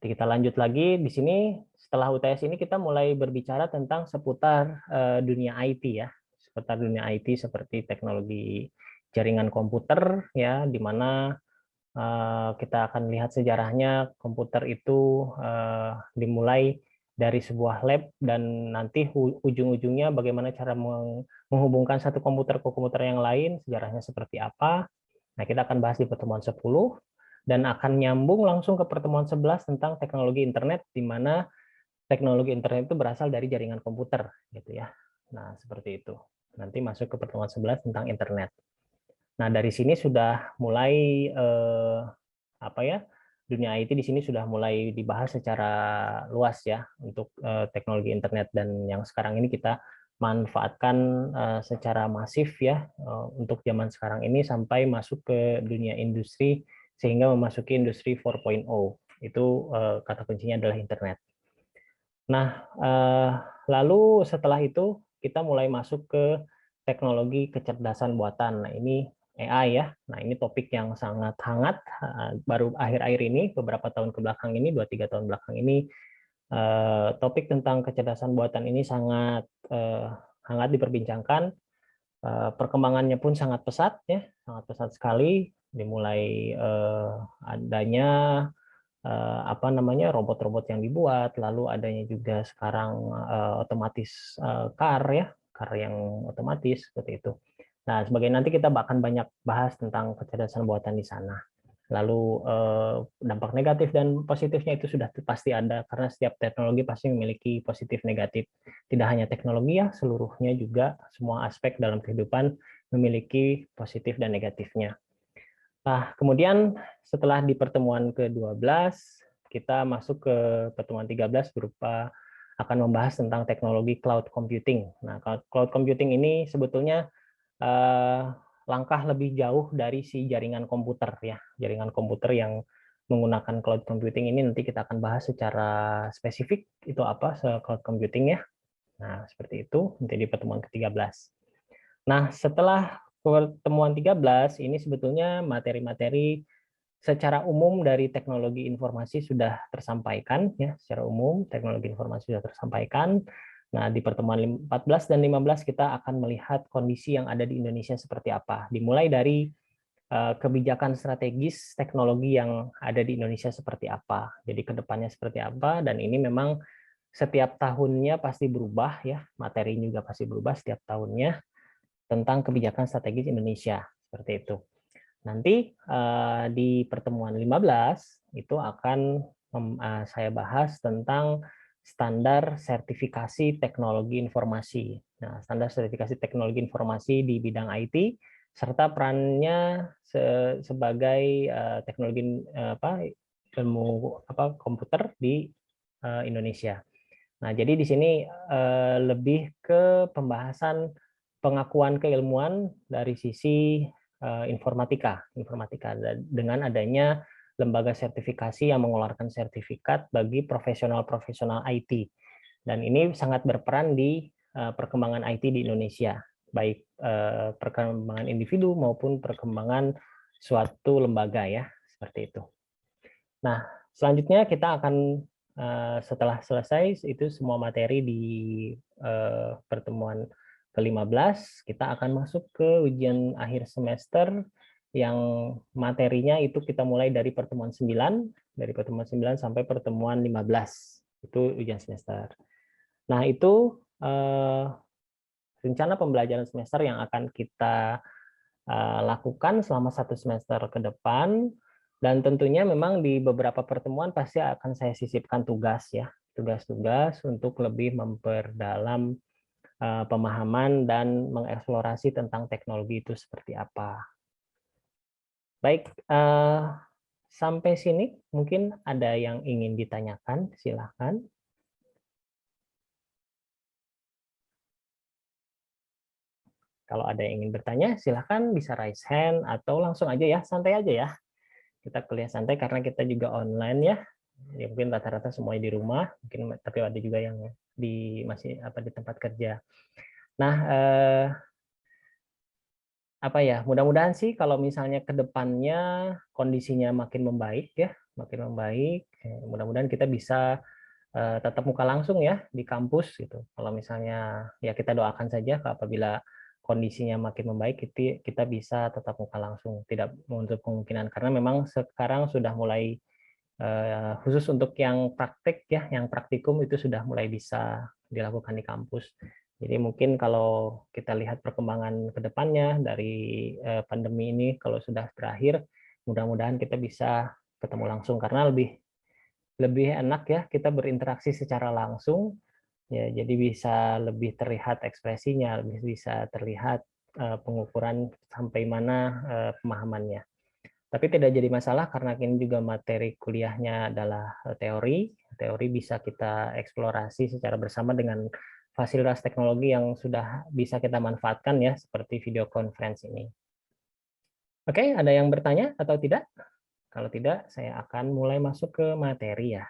kita lanjut lagi di sini, setelah UTS ini kita mulai berbicara tentang seputar dunia IT ya. Seputar dunia IT seperti teknologi jaringan komputer ya, di mana kita akan lihat sejarahnya komputer itu dimulai dari sebuah lab, dan nanti ujung-ujungnya bagaimana cara menghubungkan satu komputer ke komputer yang lain, sejarahnya seperti apa. Nah, kita akan bahas di pertemuan 10, dan akan nyambung langsung ke pertemuan 11 tentang teknologi internet, di mana teknologi internet itu berasal dari jaringan komputer, gitu ya. Nah, seperti itu. Nanti masuk ke pertemuan 11 tentang internet. Nah, dari sini sudah mulai dunia IT di sini sudah mulai dibahas secara luas ya untuk teknologi internet, dan yang sekarang ini kita manfaatkan secara masif ya untuk zaman sekarang ini sampai masuk ke dunia industri, sehingga memasuki industri 4.0. Itu kata kuncinya adalah internet. Nah, lalu setelah itu kita mulai masuk ke teknologi kecerdasan buatan. Nah, ini AI ya. Nah, ini topik yang sangat hangat baru akhir-akhir ini, beberapa tahun ke belakang ini, 2-3 tahun belakang ini, topik tentang kecerdasan buatan ini sangat hangat diperbincangkan. Perkembangannya pun sangat pesat ya, sangat pesat sekali. Dimulai adanya robot-robot yang dibuat, lalu adanya juga sekarang otomatis car yang otomatis seperti itu. Nah, sebagai nanti kita akan banyak bahas tentang kecerdasan buatan di sana. Lalu dampak negatif dan positifnya itu sudah pasti ada, karena setiap teknologi pasti memiliki positif negatif. Tidak hanya teknologi ya, seluruhnya juga semua aspek dalam kehidupan memiliki positif dan negatifnya. Nah, kemudian setelah di pertemuan ke-12, kita masuk ke pertemuan 13 berupa akan membahas tentang teknologi cloud computing. Nah, cloud computing ini sebetulnya langkah lebih jauh dari si jaringan komputer ya. Jaringan komputer yang menggunakan cloud computing ini nanti kita akan bahas secara spesifik itu apa cloud computing ya. Nah, seperti itu nanti di pertemuan ke-13. Nah, setelah pertemuan 13 ini sebetulnya materi-materi secara umum dari teknologi informasi sudah tersampaikan, ya, secara umum teknologi informasi sudah tersampaikan. Nah, di pertemuan 14 dan 15 kita akan melihat kondisi yang ada di Indonesia seperti apa. Dimulai dari kebijakan strategis teknologi yang ada di Indonesia seperti apa. Jadi kedepannya seperti apa, dan ini memang setiap tahunnya pasti berubah, ya, materi juga pasti berubah setiap tahunnya tentang kebijakan strategis Indonesia, seperti itu. Nanti di pertemuan 15 itu akan saya bahas tentang standar sertifikasi teknologi informasi. Nah, standar sertifikasi teknologi informasi di bidang IT serta perannya sebagai teknologi ilmu komputer di Indonesia. Nah, jadi di sini lebih ke pembahasan pengakuan keilmuan dari sisi informatika dengan adanya lembaga sertifikasi yang mengeluarkan sertifikat bagi profesional-profesional IT. Dan ini sangat berperan di perkembangan IT di Indonesia, baik perkembangan individu maupun perkembangan suatu lembaga, ya, seperti itu. Nah, selanjutnya kita akan setelah selesai itu semua materi di pertemuan ke-15, kita akan masuk ke ujian akhir semester yang materinya itu kita mulai dari pertemuan 9 sampai pertemuan 15. Itu ujian semester. Nah, itu rencana pembelajaran semester yang akan kita lakukan selama 1 semester ke depan, dan tentunya memang di beberapa pertemuan pasti akan saya sisipkan tugas, ya, tugas-tugas untuk lebih memperdalam pemahaman dan mengeksplorasi tentang teknologi itu seperti apa. Baik, sampai sini mungkin ada yang ingin ditanyakan, silakan. Kalau ada yang ingin bertanya, silahkan bisa raise hand atau langsung aja, ya, santai aja, ya. Kita kuliah santai karena kita juga online, ya. Ya mungkin rata-rata semuanya di rumah, mungkin, tapi ada juga yang masih di tempat kerja. Nah, mudah-mudahan sih kalau misalnya ke depannya kondisinya makin membaik, ya, makin membaik. Mudah-mudahan kita bisa tatap muka langsung, ya, di kampus gitu. Kalau misalnya, ya, kita doakan saja apabila kondisinya makin membaik, kita bisa tatap muka langsung, tidak menutup kemungkinan karena memang sekarang sudah mulai khusus untuk yang praktik, ya, yang praktikum itu sudah mulai bisa dilakukan di kampus. Jadi mungkin kalau kita lihat perkembangan ke depannya dari pandemi ini kalau sudah berakhir, mudah-mudahan kita bisa ketemu langsung karena lebih enak, ya, kita berinteraksi secara langsung, ya, jadi bisa lebih terlihat ekspresinya, lebih bisa terlihat pengukuran sampai mana pemahamannya. Tapi tidak jadi masalah karena ini juga materi kuliahnya adalah teori bisa kita eksplorasi secara bersama dengan fasilitas teknologi yang sudah bisa kita manfaatkan, ya, seperti video conference ini. Oke, ada yang bertanya atau tidak? Kalau tidak, saya akan mulai masuk ke materi, ya.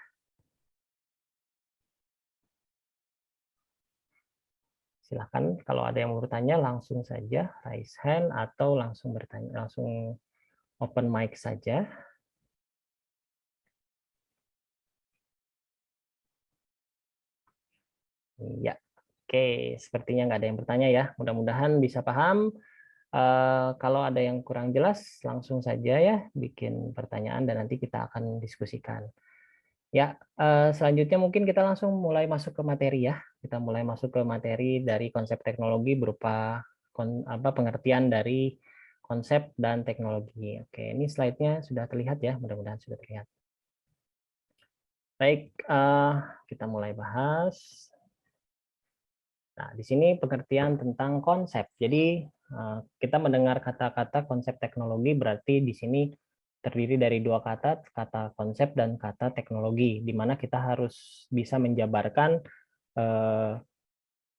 Silahkan kalau ada yang mau bertanya langsung saja raise hand atau langsung bertanya, langsung open mic saja. Ya, oke, sepertinya nggak ada yang bertanya, ya. Mudah-mudahan bisa paham. Kalau ada yang kurang jelas langsung saja, ya, bikin pertanyaan dan nanti kita akan diskusikan. Ya, selanjutnya mungkin kita langsung mulai masuk ke materi, ya. Kita mulai masuk ke materi dari konsep teknologi berupa pengertian dari konsep dan teknologi. Oke, ini slide-nya sudah terlihat, ya, mudah-mudahan sudah terlihat. Baik, kita mulai bahas. Nah, di sini pengertian tentang konsep. Jadi kita mendengar kata-kata konsep teknologi berarti di sini terdiri dari dua kata konsep dan kata teknologi, di mana kita harus bisa menjabarkan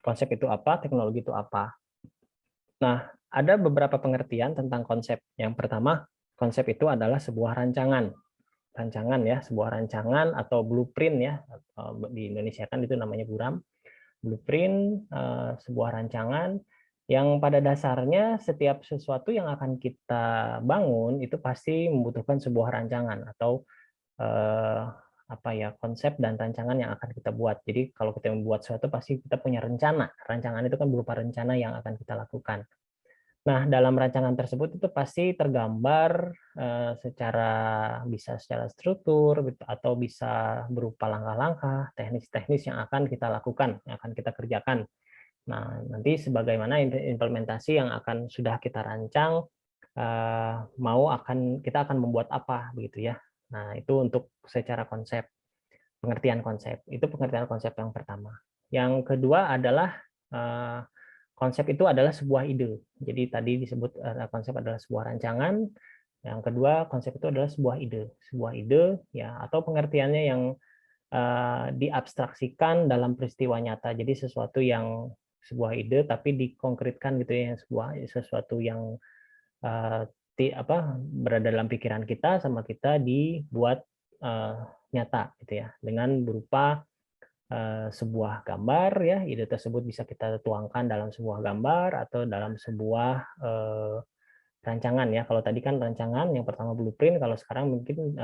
konsep itu apa, teknologi itu apa. Nah, ada beberapa pengertian tentang konsep. Yang pertama, konsep itu adalah sebuah rancangan, ya, sebuah rancangan atau blueprint, ya, di Indonesia kan itu namanya buram. Blueprint, sebuah rancangan yang pada dasarnya setiap sesuatu yang akan kita bangun itu pasti membutuhkan sebuah rancangan atau konsep dan rancangan yang akan kita buat. Jadi kalau kita membuat sesuatu pasti kita punya rencana. Rancangan itu kan berupa rencana yang akan kita lakukan. Nah, dalam rancangan tersebut itu pasti tergambar bisa secara struktur atau bisa berupa langkah-langkah, teknis-teknis yang akan kita lakukan, yang akan kita kerjakan. Nah, nanti sebagaimana implementasi yang akan sudah kita rancang, kita akan membuat apa begitu ya. Nah, itu untuk secara konsep, pengertian konsep. Itu pengertian konsep yang pertama. Yang kedua adalah konsep itu adalah sebuah ide. Jadi tadi disebut konsep adalah sebuah rancangan. Yang kedua, konsep itu adalah sebuah ide. Sebuah ide ya, atau pengertiannya yang diabstraksikan dalam peristiwa nyata. Jadi sesuatu yang sebuah ide tapi dikonkretkan gitu ya, sesuatu yang berada dalam pikiran kita sama kita dibuat nyata gitu ya, dengan berupa sebuah gambar ya. Ide tersebut bisa kita tuangkan dalam sebuah gambar atau dalam sebuah rancangan ya. Kalau tadi kan rancangan yang pertama blueprint, kalau sekarang mungkin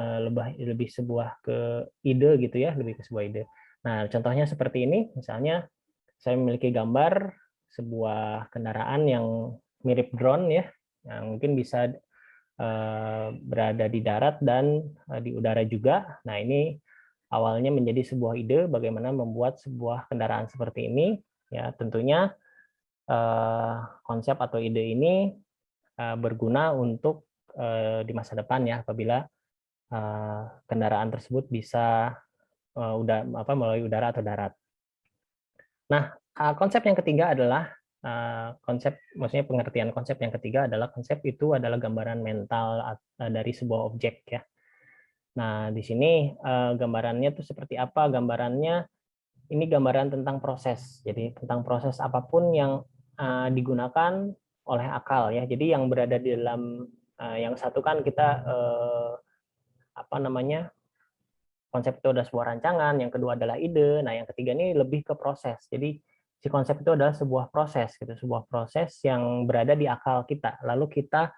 lebih sebuah ke ide gitu ya, lebih ke sebuah ide. Nah, contohnya seperti ini, misalnya saya memiliki gambar sebuah kendaraan yang mirip drone ya, yang mungkin bisa berada di darat dan di udara juga. Nah, ini awalnya menjadi sebuah ide bagaimana membuat sebuah kendaraan seperti ini. Ya, tentunya konsep atau ide ini berguna untuk di masa depan ya, apabila kendaraan tersebut bisa melalui udara atau darat. Nah, konsep yang ketiga adalah maksudnya pengertian konsep yang ketiga adalah konsep itu adalah gambaran mental dari sebuah objek ya. Nah, di sini gambarannya itu seperti apa? Gambarannya ini gambaran tentang proses. Jadi tentang proses apapun yang digunakan oleh akal ya. Jadi yang berada di dalam yang satu kan kita konsep itu adalah sebuah rancangan, yang kedua adalah ide, nah yang ketiga ini lebih ke proses. Jadi si konsep itu adalah sebuah proses gitu, sebuah proses yang berada di akal kita. Lalu kita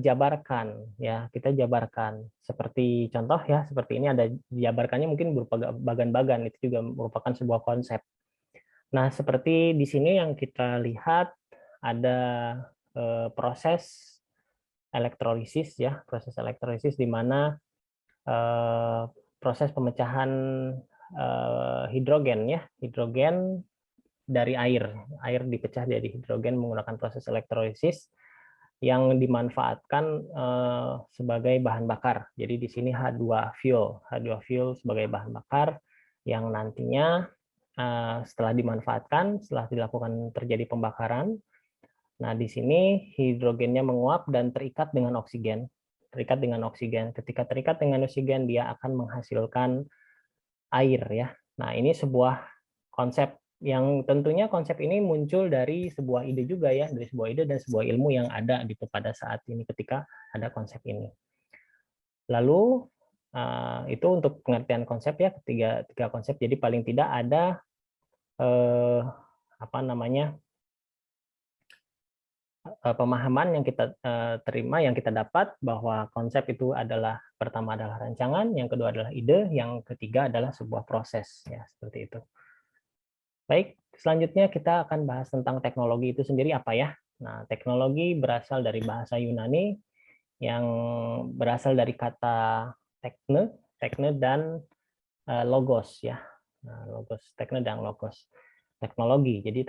jabarkan ya, kita jabarkan. Seperti contoh ya, seperti ini ada jabarkannya mungkin berupa bagan-bagan, itu juga merupakan sebuah konsep. Nah, seperti di sini yang kita lihat ada proses elektrolisis ya, proses elektrolisis di mana proses pemecahan hidrogen ya, hidrogen dari air dipecah jadi hidrogen menggunakan proses elektrolisis yang dimanfaatkan sebagai bahan bakar. Jadi di sini H2 fuel sebagai bahan bakar yang nantinya setelah dimanfaatkan, setelah dilakukan terjadi pembakaran, nah di sini hidrogennya menguap dan terikat dengan oksigen. Ketika terikat dengan oksigen, dia akan menghasilkan air ya. Nah, ini sebuah konsep yang tentunya konsep ini muncul dari sebuah ide juga ya, dari sebuah ide dan sebuah ilmu yang ada gitu pada saat ini ketika ada konsep ini. Lalu itu untuk pengertian konsep ya, tiga konsep. Jadi paling tidak ada pemahaman yang kita terima, yang kita dapat bahwa konsep itu adalah pertama adalah rancangan, yang kedua adalah ide, yang ketiga adalah sebuah proses ya, seperti itu. Baik, selanjutnya kita akan bahas tentang teknologi itu sendiri apa ya. Nah, teknologi berasal dari bahasa Yunani yang berasal dari kata tekne dan logos ya. Nah, tekne dan logos. Teknologi. Jadi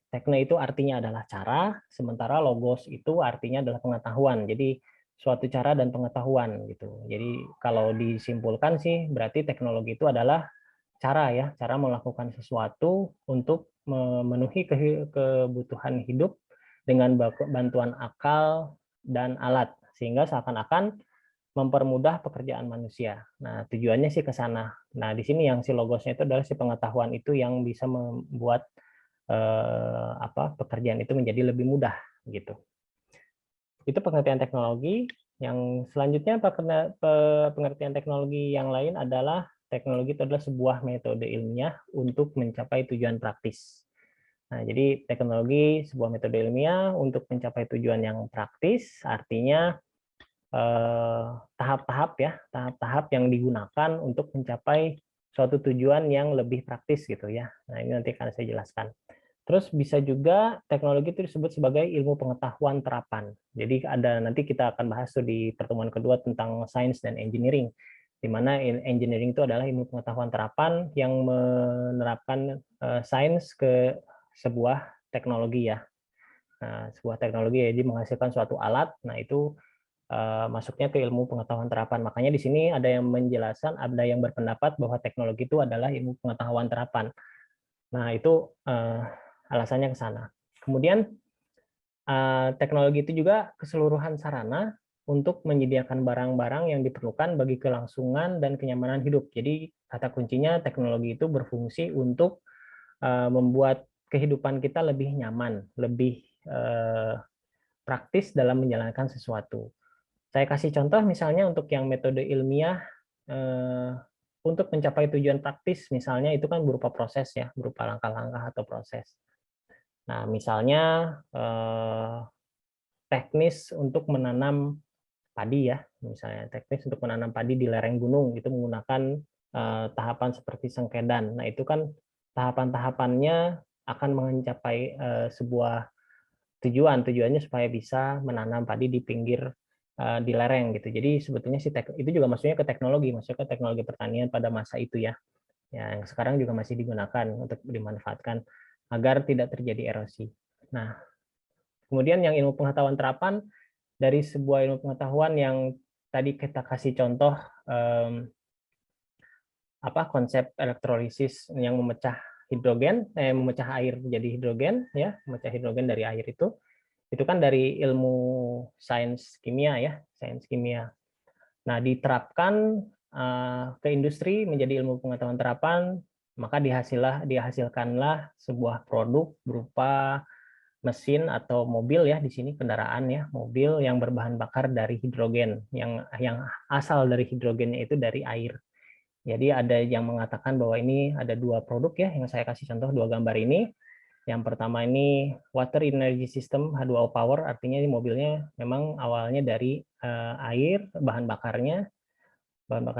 tekne itu artinya adalah cara, sementara logos itu artinya adalah pengetahuan. Jadi suatu cara dan pengetahuan gitu. Jadi kalau disimpulkan sih berarti teknologi itu adalah cara ya, cara melakukan sesuatu untuk memenuhi kebutuhan hidup dengan bantuan akal dan alat, sehingga seakan-akan mempermudah pekerjaan manusia. Nah, tujuannya sih ke sana. Nah, di sini yang si logosnya itu adalah si pengetahuan itu yang bisa membuat pekerjaan itu menjadi lebih mudah gitu. Itu pengertian teknologi. Yang selanjutnya pengertian teknologi yang lain adalah teknologi itu adalah sebuah metode ilmiah untuk mencapai tujuan praktis. Nah, jadi teknologi sebuah metode ilmiah untuk mencapai tujuan yang praktis, artinya tahap-tahap ya, tahap-tahap yang digunakan untuk mencapai suatu tujuan yang lebih praktis gitu ya. Nah, ini nanti akan saya jelaskan. Terus bisa juga teknologi itu disebut sebagai ilmu pengetahuan terapan. Jadi ada nanti kita akan bahas tuh di pertemuan kedua tentang sains dan engineering, di mana engineering itu adalah ilmu pengetahuan terapan yang menerapkan sains ke sebuah teknologi ya. Nah, sebuah teknologi jadi menghasilkan suatu alat. Nah, itu masuknya ke ilmu pengetahuan terapan. Makanya di sini ada yang menjelaskan, ada yang berpendapat bahwa teknologi itu adalah ilmu pengetahuan terapan. Nah, itu alasannya ke sana. Kemudian teknologi itu juga keseluruhan sarana untuk menyediakan barang-barang yang diperlukan bagi kelangsungan dan kenyamanan hidup. Jadi kata kuncinya teknologi itu berfungsi untuk membuat kehidupan kita lebih nyaman, lebih praktis dalam menjalankan sesuatu. Saya kasih contoh misalnya untuk yang metode ilmiah untuk mencapai tujuan praktis, misalnya itu kan berupa proses ya, berupa langkah-langkah atau proses. Nah, misalnya teknis untuk menanam padi ya, misalnya teknis untuk menanam padi di lereng gunung itu menggunakan tahapan seperti sengkedan. Nah, itu kan tahapan-tahapannya akan mencapai sebuah tujuannya supaya bisa menanam padi di pinggir di lereng gitu. Jadi sebetulnya itu juga maksudnya ke teknologi, maksudnya ke teknologi pertanian pada masa itu ya. Yang sekarang juga masih digunakan untuk dimanfaatkan agar tidak terjadi erosi. Nah, kemudian yang ilmu pengetahuan terapan dari sebuah ilmu pengetahuan yang tadi kita kasih contoh konsep elektrolisis yang memecah hidrogen, memecah air jadi hidrogen ya, memecah hidrogen dari air itu kan dari ilmu sains kimia ya, sains kimia. Nah, diterapkan ke industri menjadi ilmu pengetahuan terapan, maka dihasilkanlah sebuah produk berupa mesin atau mobil ya, di sini kendaraan ya, mobil yang berbahan bakar dari hidrogen, yang asal dari hidrogennya itu dari air. Jadi ada yang mengatakan bahwa ini ada dua produk ya, yang saya kasih contoh dua gambar ini. Yang pertama ini Water Energy System H2O Power, artinya ini mobilnya memang awalnya dari air, bahan bakar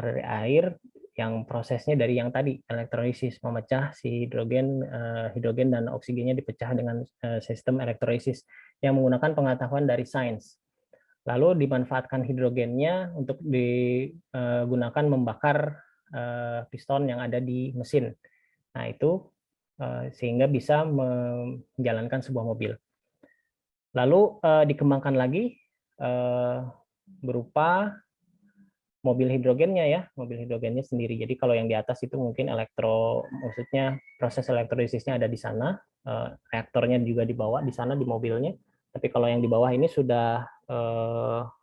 dari air, yang prosesnya dari yang tadi elektrolisis, memecah si hidrogen dan oksigennya dipecah dengan sistem elektrolisis yang menggunakan pengetahuan dari sains. Lalu dimanfaatkan hidrogennya untuk digunakan membakar piston yang ada di mesin. Nah, itu sehingga bisa menjalankan sebuah mobil. Lalu dikembangkan lagi berupa mobil hidrogennya ya, mobil hidrogennya sendiri. Jadi kalau yang di atas itu mungkin maksudnya proses elektrolisisnya ada di sana, reaktornya juga dibawa di sana di mobilnya. Tapi kalau yang di bawah ini sudah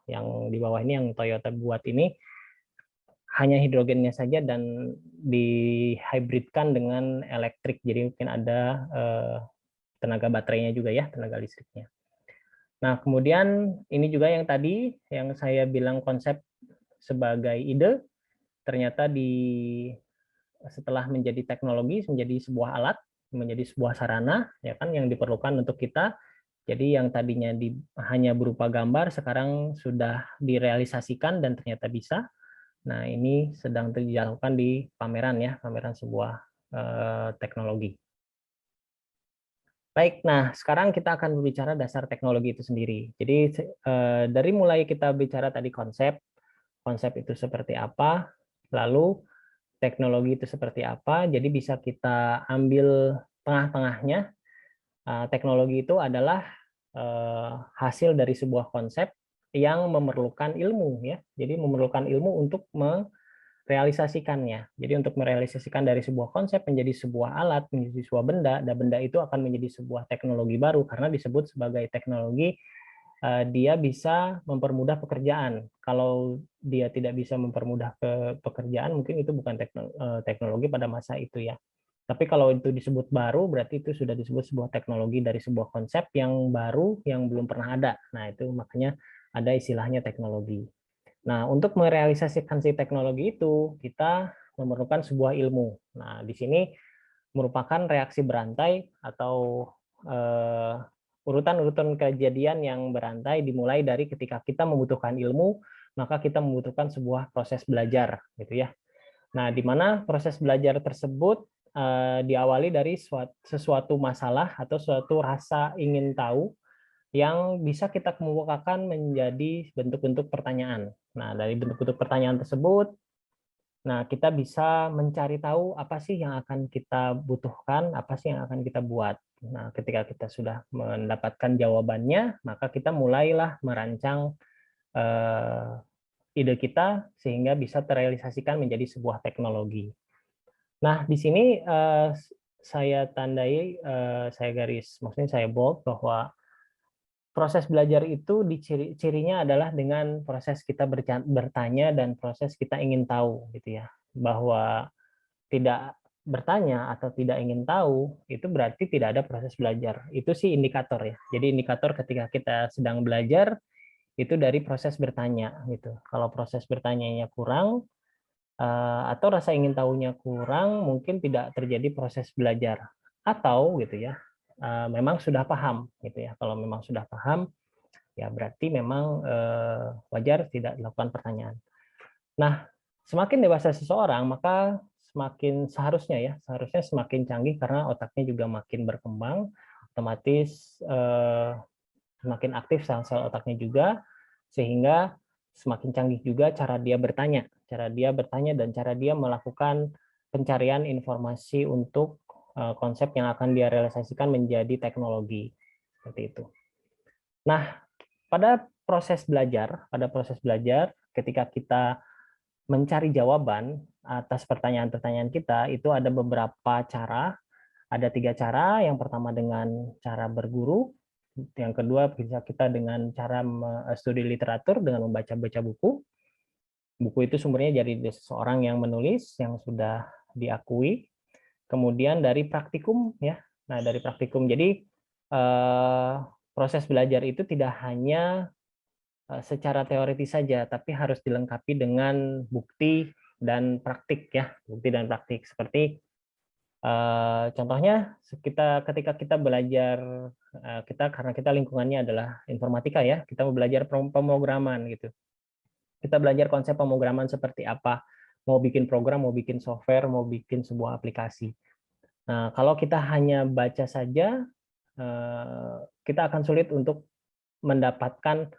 yang di bawah ini yang Toyota buat ini hanya hidrogennya saja dan dihybridkan dengan elektrik. Jadi mungkin ada tenaga baterainya juga ya, tenaga listriknya. Nah, kemudian ini juga yang tadi yang saya bilang konsep sebagai ide, ternyata setelah menjadi teknologi, menjadi sebuah alat, menjadi sebuah sarana ya kan yang diperlukan untuk kita. Jadi yang tadinya hanya berupa gambar sekarang sudah direalisasikan dan ternyata bisa. Nah, ini sedang dilakukan di pameran ya, pameran sebuah teknologi. Baik, nah sekarang kita akan berbicara dasar teknologi itu sendiri. Jadi dari mulai kita bicara tadi konsep itu seperti apa, lalu teknologi itu seperti apa, jadi bisa kita ambil tengah-tengahnya. Teknologi itu adalah hasil dari sebuah konsep yang memerlukan ilmu ya. Jadi memerlukan ilmu untuk merealisasikannya. Jadi untuk merealisasikan dari sebuah konsep menjadi sebuah alat, menjadi sebuah benda, dan benda itu akan menjadi sebuah teknologi baru karena disebut sebagai teknologi. Dia bisa mempermudah pekerjaan. Kalau dia tidak bisa mempermudah pekerjaan, mungkin itu bukan teknologi pada masa itu ya. Tapi kalau itu disebut baru, berarti itu sudah disebut sebuah teknologi dari sebuah konsep yang baru, yang belum pernah ada. Nah, itu makanya ada istilahnya teknologi. Nah, untuk merealisasikan si teknologi itu, kita memerlukan sebuah ilmu. Nah, di sini merupakan reaksi berantai atau urutan-urutan kejadian yang berantai dimulai dari ketika kita membutuhkan ilmu, maka kita membutuhkan sebuah proses belajar, gitu ya. Nah, di mana proses belajar tersebut diawali dari sesuatu masalah atau suatu rasa ingin tahu yang bisa kita kemukakan menjadi bentuk-bentuk pertanyaan. Nah, dari bentuk-bentuk pertanyaan tersebut, nah kita bisa mencari tahu apa sih yang akan kita butuhkan, apa sih yang akan kita buat. Nah, ketika kita sudah mendapatkan jawabannya, maka kita mulailah merancang ide kita sehingga bisa terrealisasikan menjadi sebuah teknologi. Nah, di sini saya tandai, saya garis, maksudnya saya bold bahwa proses belajar itu cirinya adalah dengan proses kita bertanya dan proses kita ingin tahu, gitu ya. Bahwa tidak bertanya atau tidak ingin tahu itu berarti tidak ada proses belajar. Itu sih indikator ya. Jadi indikator ketika kita sedang belajar itu dari proses bertanya, gitu. Kalau proses bertanyanya kurang atau rasa ingin tahunya kurang, mungkin tidak terjadi proses belajar. Atau gitu ya, memang sudah paham gitu ya. Kalau memang sudah paham, ya berarti memang wajar tidak dilakukan pertanyaan. Nah, semakin dewasa seseorang, maka seharusnya semakin canggih karena otaknya juga makin berkembang, otomatis semakin aktif sel-sel otaknya juga, sehingga semakin canggih juga cara dia bertanya dan cara dia melakukan pencarian informasi untuk konsep yang akan dia realisasikan menjadi teknologi, seperti itu. Nah, pada proses belajar, ketika kita mencari jawaban atas pertanyaan-pertanyaan kita, itu ada beberapa cara. Ada 3 cara. Yang pertama dengan cara berguru, yang kedua bisa kita dengan cara studi literatur dengan membaca-baca buku. Buku itu sumbernya dari seseorang yang menulis yang sudah diakui. Kemudian dari praktikum ya. Nah, dari praktikum. Jadi proses belajar itu tidak hanya secara teoritis saja, tapi harus dilengkapi dengan bukti dan praktik ya. Bukti dan praktik seperti contohnya ketika kita belajar karena kita lingkungannya adalah informatika ya, kita mau belajar pemrograman gitu. Kita belajar konsep pemrograman seperti apa, mau bikin program, mau bikin software, mau bikin sebuah aplikasi. Nah, kalau kita hanya baca saja, kita akan sulit untuk mendapatkan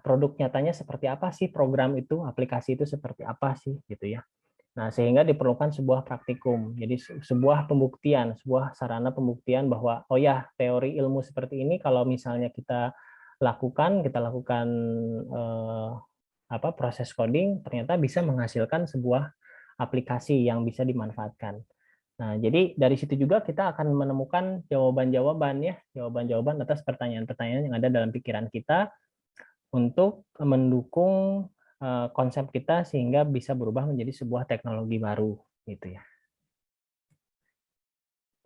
produk nyatanya seperti apa sih program itu, aplikasi itu seperti apa sih gitu ya. Nah, sehingga diperlukan sebuah praktikum. Jadi sebuah pembuktian, sebuah sarana pembuktian bahwa oh ya, teori ilmu seperti ini kalau misalnya kita lakukan proses coding ternyata bisa menghasilkan sebuah aplikasi yang bisa dimanfaatkan. Nah, jadi dari situ juga kita akan menemukan jawaban-jawaban atas pertanyaan-pertanyaan yang ada dalam pikiran kita untuk mendukung konsep kita sehingga bisa berubah menjadi sebuah teknologi baru gitu ya.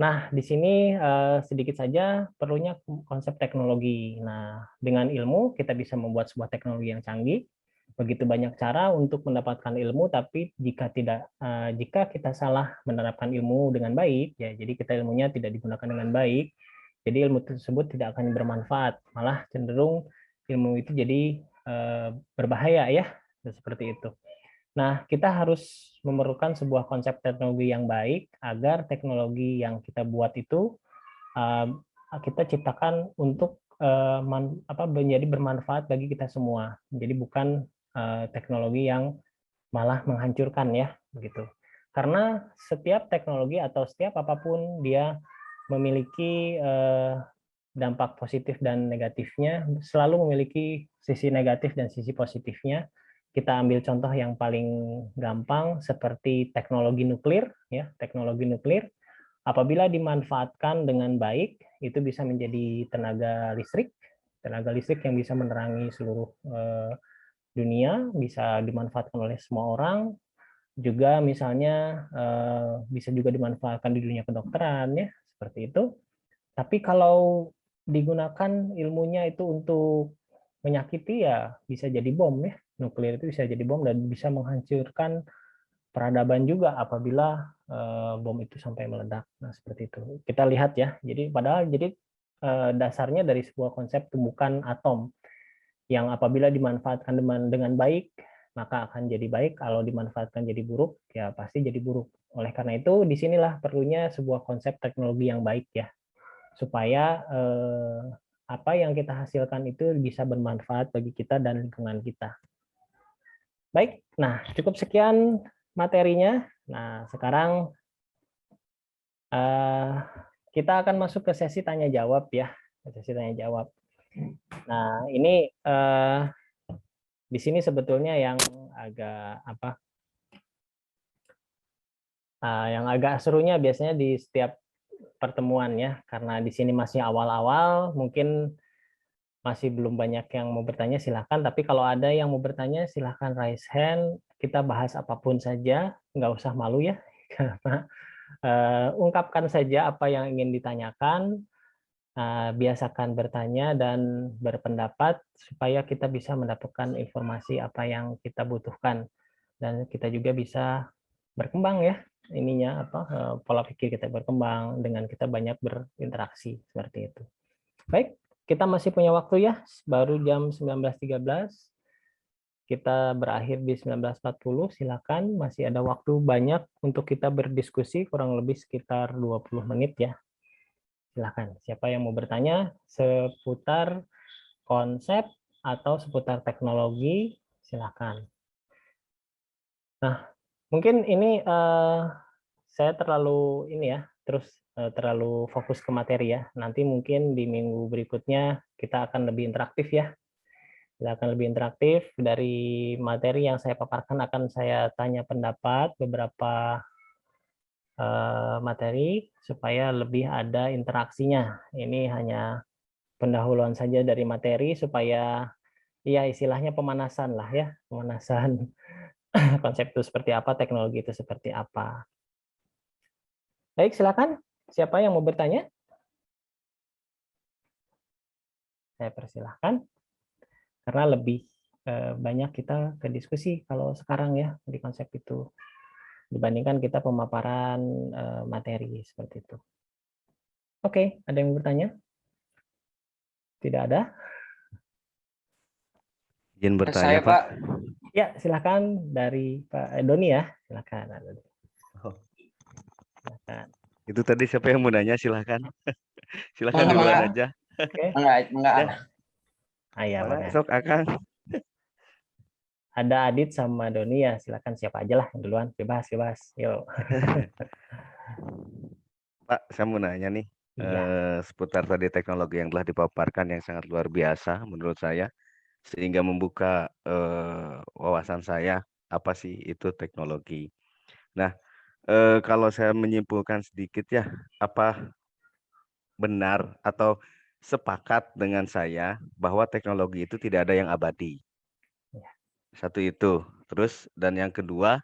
Nah, di sini sedikit saja perlunya konsep teknologi. Nah, dengan ilmu kita bisa membuat sebuah teknologi yang canggih. Begitu banyak cara untuk mendapatkan ilmu, tapi jika kita salah menerapkan ilmu dengan baik, ya jadi kita ilmunya tidak digunakan dengan baik, jadi ilmu tersebut tidak akan bermanfaat, malah cenderung ilmu itu jadi berbahaya ya. Seperti itu. Nah, kita harus memerlukan sebuah konsep teknologi yang baik agar teknologi yang kita buat itu kita ciptakan untuk menjadi bermanfaat bagi kita semua. Jadi bukan teknologi yang malah menghancurkan ya, begitu. Karena setiap teknologi atau setiap apapun dia memiliki dampak positif dan negatifnya, selalu memiliki sisi negatif dan sisi positifnya. Kita ambil contoh yang paling gampang seperti teknologi nuklir ya. Teknologi nuklir apabila dimanfaatkan dengan baik itu bisa menjadi tenaga listrik yang bisa menerangi seluruh dunia, bisa dimanfaatkan oleh semua orang. Juga misalnya bisa juga dimanfaatkan di dunia kedokteran ya, seperti itu. Tapi kalau digunakan ilmunya itu untuk menyakiti ya bisa jadi bom ya. Nuklir itu bisa jadi bom dan bisa menghancurkan peradaban juga apabila bom itu sampai meledak. Nah, seperti itu. Kita lihat ya. Jadi padahal dasarnya dari sebuah konsep tumbukan atom yang apabila dimanfaatkan dengan baik, maka akan jadi baik. Kalau dimanfaatkan jadi buruk, ya pasti jadi buruk. Oleh karena itu, disinilah perlunya sebuah konsep teknologi yang baik ya, supaya apa yang kita hasilkan itu bisa bermanfaat bagi kita dan lingkungan kita. Baik, nah cukup sekian materinya. Nah, sekarang kita akan masuk ke sesi tanya jawab ya, sesi tanya jawab. Nah, ini di sini sebetulnya yang agak serunya biasanya di setiap pertemuan ya, karena di sini masih awal-awal, mungkin masih belum banyak yang mau bertanya, silahkan. Tapi kalau ada yang mau bertanya, silahkan raise hand. Kita bahas apapun saja, nggak usah malu ya, karena ungkapkan saja apa yang ingin ditanyakan. Biasakan bertanya dan berpendapat supaya kita bisa mendapatkan informasi apa yang kita butuhkan, dan kita juga bisa berkembang ya, ininya pola pikir kita berkembang dengan kita banyak berinteraksi seperti itu. Baik, kita masih punya waktu ya, baru jam 19.13. Kita berakhir di 19.40, silakan, masih ada waktu banyak untuk kita berdiskusi, kurang lebih sekitar 20 menit ya. Silakan, siapa yang mau bertanya seputar konsep atau seputar teknologi, silakan. Nah, mungkin ini saya terlalu terlalu fokus ke materi ya. Nanti mungkin di minggu berikutnya kita akan lebih interaktif ya. Kita akan lebih interaktif. Dari materi yang saya paparkan akan saya tanya pendapat beberapa materi supaya lebih ada interaksinya. Ini hanya pendahuluan saja dari materi supaya ya istilahnya pemanasan lah ya, pemanasan konsep itu seperti apa, teknologi itu seperti apa. Baik, silakan. Siapa yang mau bertanya? Saya persilahkan. Karena lebih banyak kita ke diskusi kalau sekarang ya di konsep itu dibandingkan kita pemaparan materi seperti itu. Oke, ada yang mau bertanya? Tidak ada? Izin bertanya, Saya, Pak. Ya, silakan dari Pak Doni ya. Silakan. Silakan. Itu tadi siapa yang mau nanya, silakan. Silakan duluan aja. Oke. Enggak. Ya, sok Akang. Ada Adit sama Doni ya, silakan siapa aja lah yang duluan, bebas. Yuk. Pak, saya mau nanya nih seputar tadi teknologi yang telah dipaparkan yang sangat luar biasa menurut saya, sehingga membuka wawasan saya apa sih itu teknologi. Nah, kalau saya menyimpulkan sedikit ya, apa benar atau sepakat dengan saya bahwa teknologi itu tidak ada yang abadi? Satu itu. Terus dan yang kedua,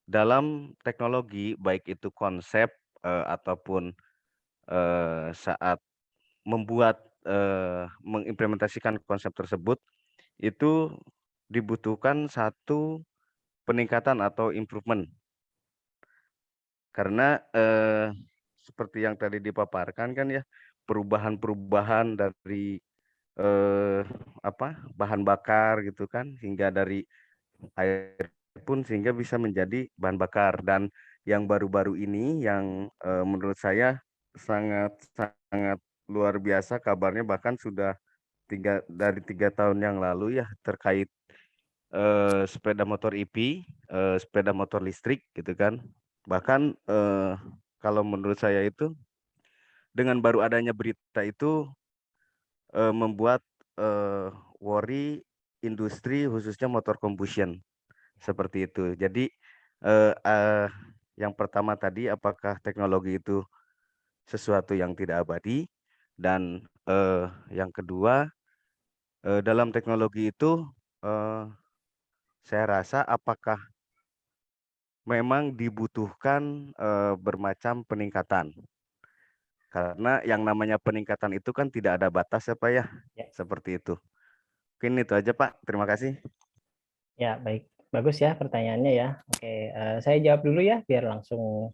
dalam teknologi baik itu konsep ataupun saat membuat mengimplementasikan konsep tersebut itu dibutuhkan satu peningkatan atau improvement. Karena seperti yang tadi dipaparkan kan ya, perubahan-perubahan dari bahan bakar gitu kan, hingga dari air pun sehingga bisa menjadi bahan bakar. Dan yang baru-baru ini yang menurut saya sangat luar biasa kabarnya, bahkan sudah 3 tahun yang lalu ya, terkait sepeda motor EV, sepeda motor listrik gitu kan. Bahkan kalau menurut saya itu dengan baru adanya berita itu membuat worry industri khususnya motor combustion seperti itu. Jadi yang pertama tadi, apakah teknologi itu sesuatu yang tidak abadi, dan yang kedua dalam teknologi itu saya rasa apakah memang dibutuhkan bermacam peningkatan. Karena yang namanya peningkatan itu kan tidak ada batas ya Pak ya. Seperti itu. Mungkin itu aja Pak. Terima kasih. Ya, baik. bagus ya pertanyaannya ya. Oke, saya jawab dulu ya biar langsung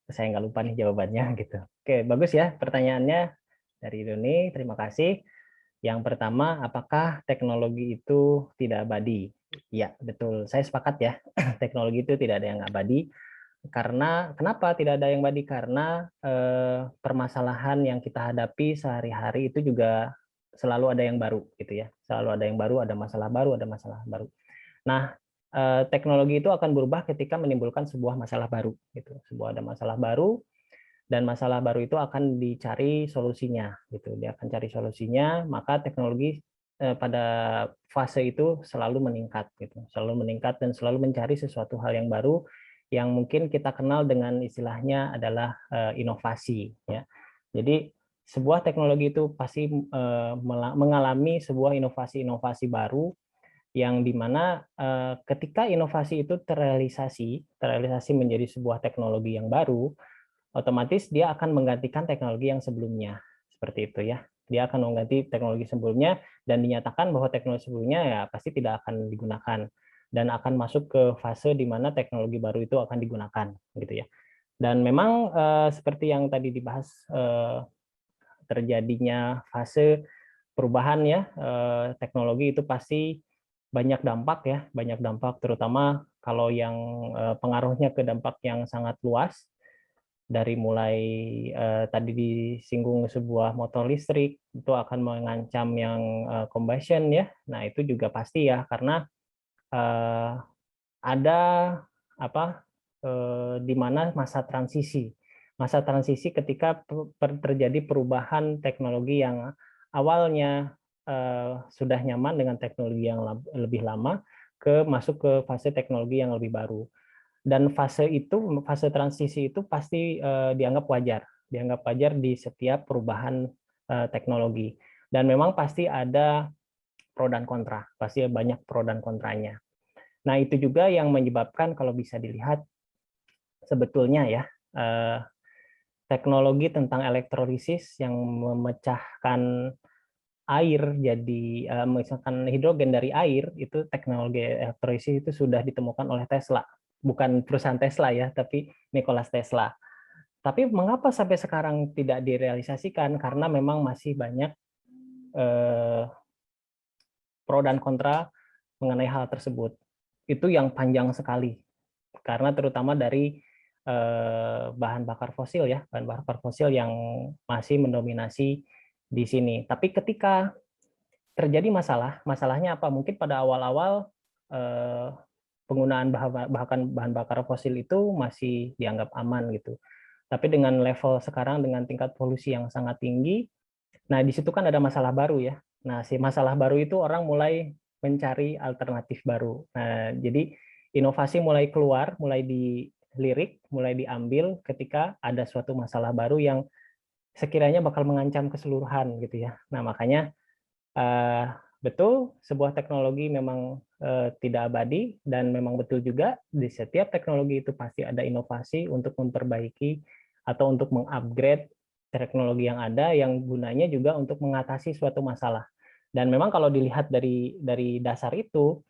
saya nggak lupa nih jawabannya gitu. Oke, bagus ya pertanyaannya dari Doni. Terima kasih. Yang pertama, apakah teknologi itu tidak abadi? Ya, betul. Saya sepakat ya. Teknologi itu tidak ada yang abadi. Karena kenapa tidak ada yang abadi? Karena permasalahan yang kita hadapi sehari-hari itu juga selalu ada yang baru, gitu ya. Selalu ada yang baru, ada masalah baru, ada masalah baru. Nah, teknologi itu akan berubah ketika menimbulkan sebuah masalah baru, gitu. Sebuah ada masalah baru, dan masalah baru itu akan dicari solusinya gitu. Dia akan cari solusinya, maka teknologi pada fase itu selalu meningkat gitu. Selalu meningkat dan selalu mencari sesuatu hal yang baru yang mungkin kita kenal dengan istilahnya adalah inovasi ya. Jadi sebuah teknologi itu pasti mengalami sebuah inovasi-inovasi baru yang dimana ketika inovasi itu terrealisasi menjadi sebuah teknologi yang baru, otomatis dia akan menggantikan teknologi yang sebelumnya. Seperti itu ya. Dia akan mengganti teknologi sebelumnya dan dinyatakan bahwa teknologi sebelumnya ya pasti tidak akan digunakan dan akan masuk ke fase di mana teknologi baru itu akan digunakan gitu ya. Dan memang seperti yang tadi dibahas terjadinya fase perubahan ya, teknologi itu pasti banyak dampak ya, banyak dampak terutama kalau yang pengaruhnya ke dampak yang sangat luas. Dari mulai tadi disinggung sebuah motor listrik itu akan mengancam yang combustion ya. Nah itu juga pasti ya karena ada apa di mana masa transisi ketika terjadi perubahan teknologi yang awalnya sudah nyaman dengan teknologi yang lebih lama masuk ke fase teknologi yang lebih baru. Dan fase transisi itu pasti dianggap wajar di setiap perubahan teknologi. Dan memang pasti ada pro dan kontra, pasti banyak pro dan kontranya. Nah itu juga yang menyebabkan kalau bisa dilihat sebetulnya ya teknologi tentang elektrolisis yang memecahkan air jadi misalkan hidrogen dari air itu teknologi elektrolisis itu sudah ditemukan oleh Tesla. Bukan perusahaan Tesla ya, tapi Nikola Tesla. Tapi mengapa sampai sekarang tidak direalisasikan? Karena memang masih banyak pro dan kontra mengenai hal tersebut. Itu yang panjang sekali. Karena terutama dari bahan bakar fosil ya, bahan bakar fosil yang masih mendominasi di sini. Tapi ketika terjadi masalahnya apa? Mungkin pada awal-awal penggunaan bahan bakar fosil itu masih dianggap aman gitu. Tapi dengan level sekarang dengan tingkat polusi yang sangat tinggi, nah di situ kan ada masalah baru ya. Nah si masalah baru itu orang mulai mencari alternatif baru. Nah jadi inovasi mulai keluar, mulai dilirik, mulai diambil ketika ada suatu masalah baru yang sekiranya bakal mengancam keseluruhan gitu ya. Nah makanya betul sebuah teknologi memang tidak abadi dan memang betul juga di setiap teknologi itu pasti ada inovasi untuk memperbaiki atau untuk mengupgrade teknologi yang ada yang gunanya juga untuk mengatasi suatu masalah. Dan memang kalau dilihat dari dasar itu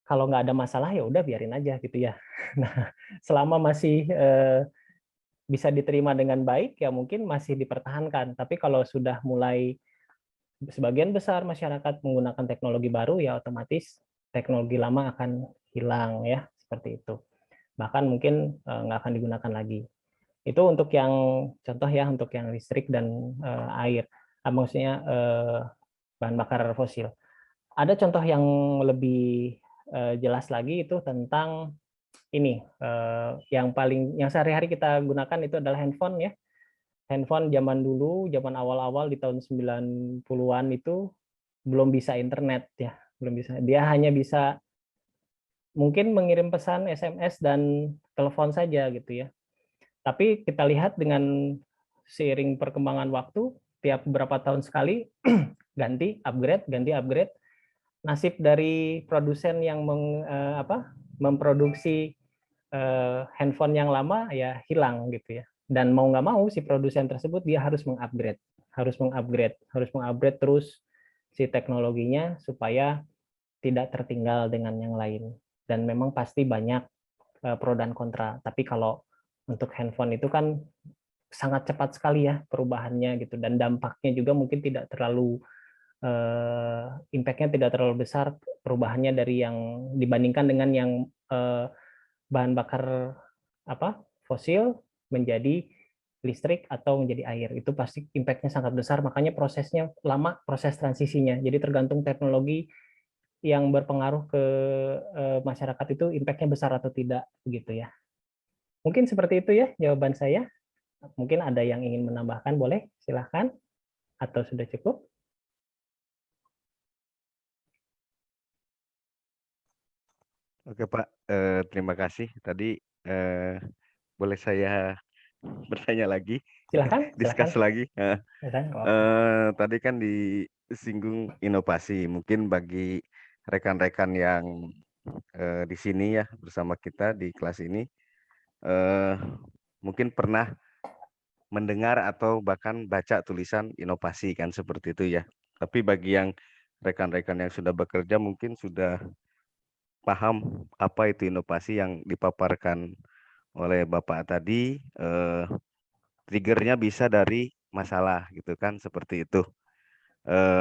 kalau nggak ada masalah ya udah biarin aja gitu ya. Nah, selama masih bisa diterima dengan baik ya mungkin masih dipertahankan. Tapi kalau sudah mulai sebagian besar masyarakat menggunakan teknologi baru ya otomatis teknologi lama akan hilang ya seperti itu. Bahkan mungkin nggak akan digunakan lagi. Itu untuk yang contoh ya untuk yang listrik dan air. Maksudnya bahan bakar fosil. Ada contoh yang lebih jelas lagi itu tentang ini yang sehari-hari kita gunakan itu adalah handphone ya. Handphone zaman dulu, zaman awal-awal di tahun 90-an itu belum bisa internet ya, belum bisa. Dia hanya bisa mungkin mengirim pesan SMS dan telepon saja gitu ya. Tapi kita lihat dengan seiring perkembangan waktu, tiap beberapa tahun sekali ganti upgrade. Nasib dari produsen yang memproduksi handphone yang lama ya hilang gitu ya. Dan mau nggak mau si produsen tersebut dia harus mengupgrade terus si teknologinya supaya tidak tertinggal dengan yang lain. dan memang pasti banyak pro dan kontra. Tapi kalau untuk handphone itu kan sangat cepat sekali ya perubahannya gitu, dan dampaknya juga mungkin tidak terlalu impact-nya tidak terlalu besar perubahannya dari yang dibandingkan dengan yang bahan bakar fosil menjadi listrik atau menjadi air. Itu pasti impact-nya sangat besar, makanya prosesnya lama, proses transisinya. Jadi tergantung teknologi yang berpengaruh ke masyarakat itu impact-nya besar atau tidak begitu ya. Mungkin seperti itu ya jawaban saya. Mungkin ada yang ingin menambahkan, boleh silahkan, atau sudah cukup? Oke Pak, terima kasih. Tadi boleh saya bertanya lagi, Silahkan, discuss silahkan. lagi. Silahkan. Tadi kan disinggung inovasi, mungkin bagi rekan-rekan yang di sini ya bersama kita di kelas ini, mungkin pernah mendengar atau bahkan baca tulisan inovasi kan seperti itu ya. Tapi bagi yang rekan-rekan yang sudah bekerja mungkin sudah paham apa itu inovasi yang dipaparkan oleh Bapak tadi. Triggernya bisa dari masalah gitu kan, seperti itu.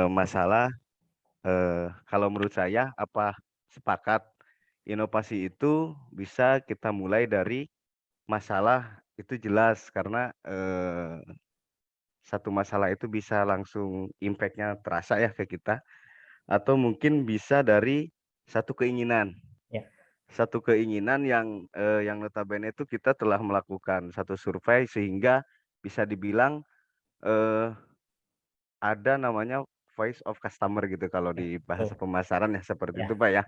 Masalah kalau menurut saya sepakat inovasi itu bisa kita mulai dari masalah, itu jelas karena satu masalah itu bisa langsung impact-nya terasa ya ke kita, atau mungkin bisa dari satu keinginan. Satu keinginan yang notabene itu kita telah melakukan satu survei sehingga bisa dibilang ada namanya voice of customer gitu kalau di bahasa pemasaran ya, seperti itu Pak ya.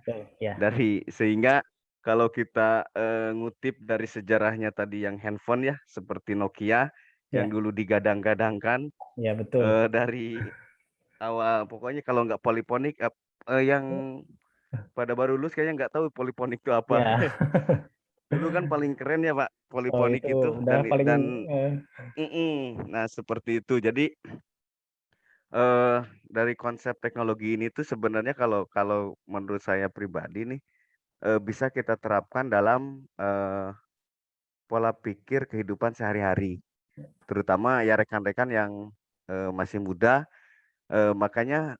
Sehingga kalau kita ngutip dari sejarahnya tadi yang handphone ya, seperti Nokia yang dulu digadang-gadangkan. Ya, betul. Dari awal pokoknya kalau nggak poliponik yang pada baru lulus kayaknya nggak tahu poliponik itu apa. Dulu kan paling keren ya Pak poliponik itu, nah seperti itu. Jadi dari konsep teknologi ini tuh sebenarnya kalau menurut saya pribadi nih bisa kita terapkan dalam pola pikir kehidupan sehari-hari, terutama ya rekan-rekan yang masih muda. Makanya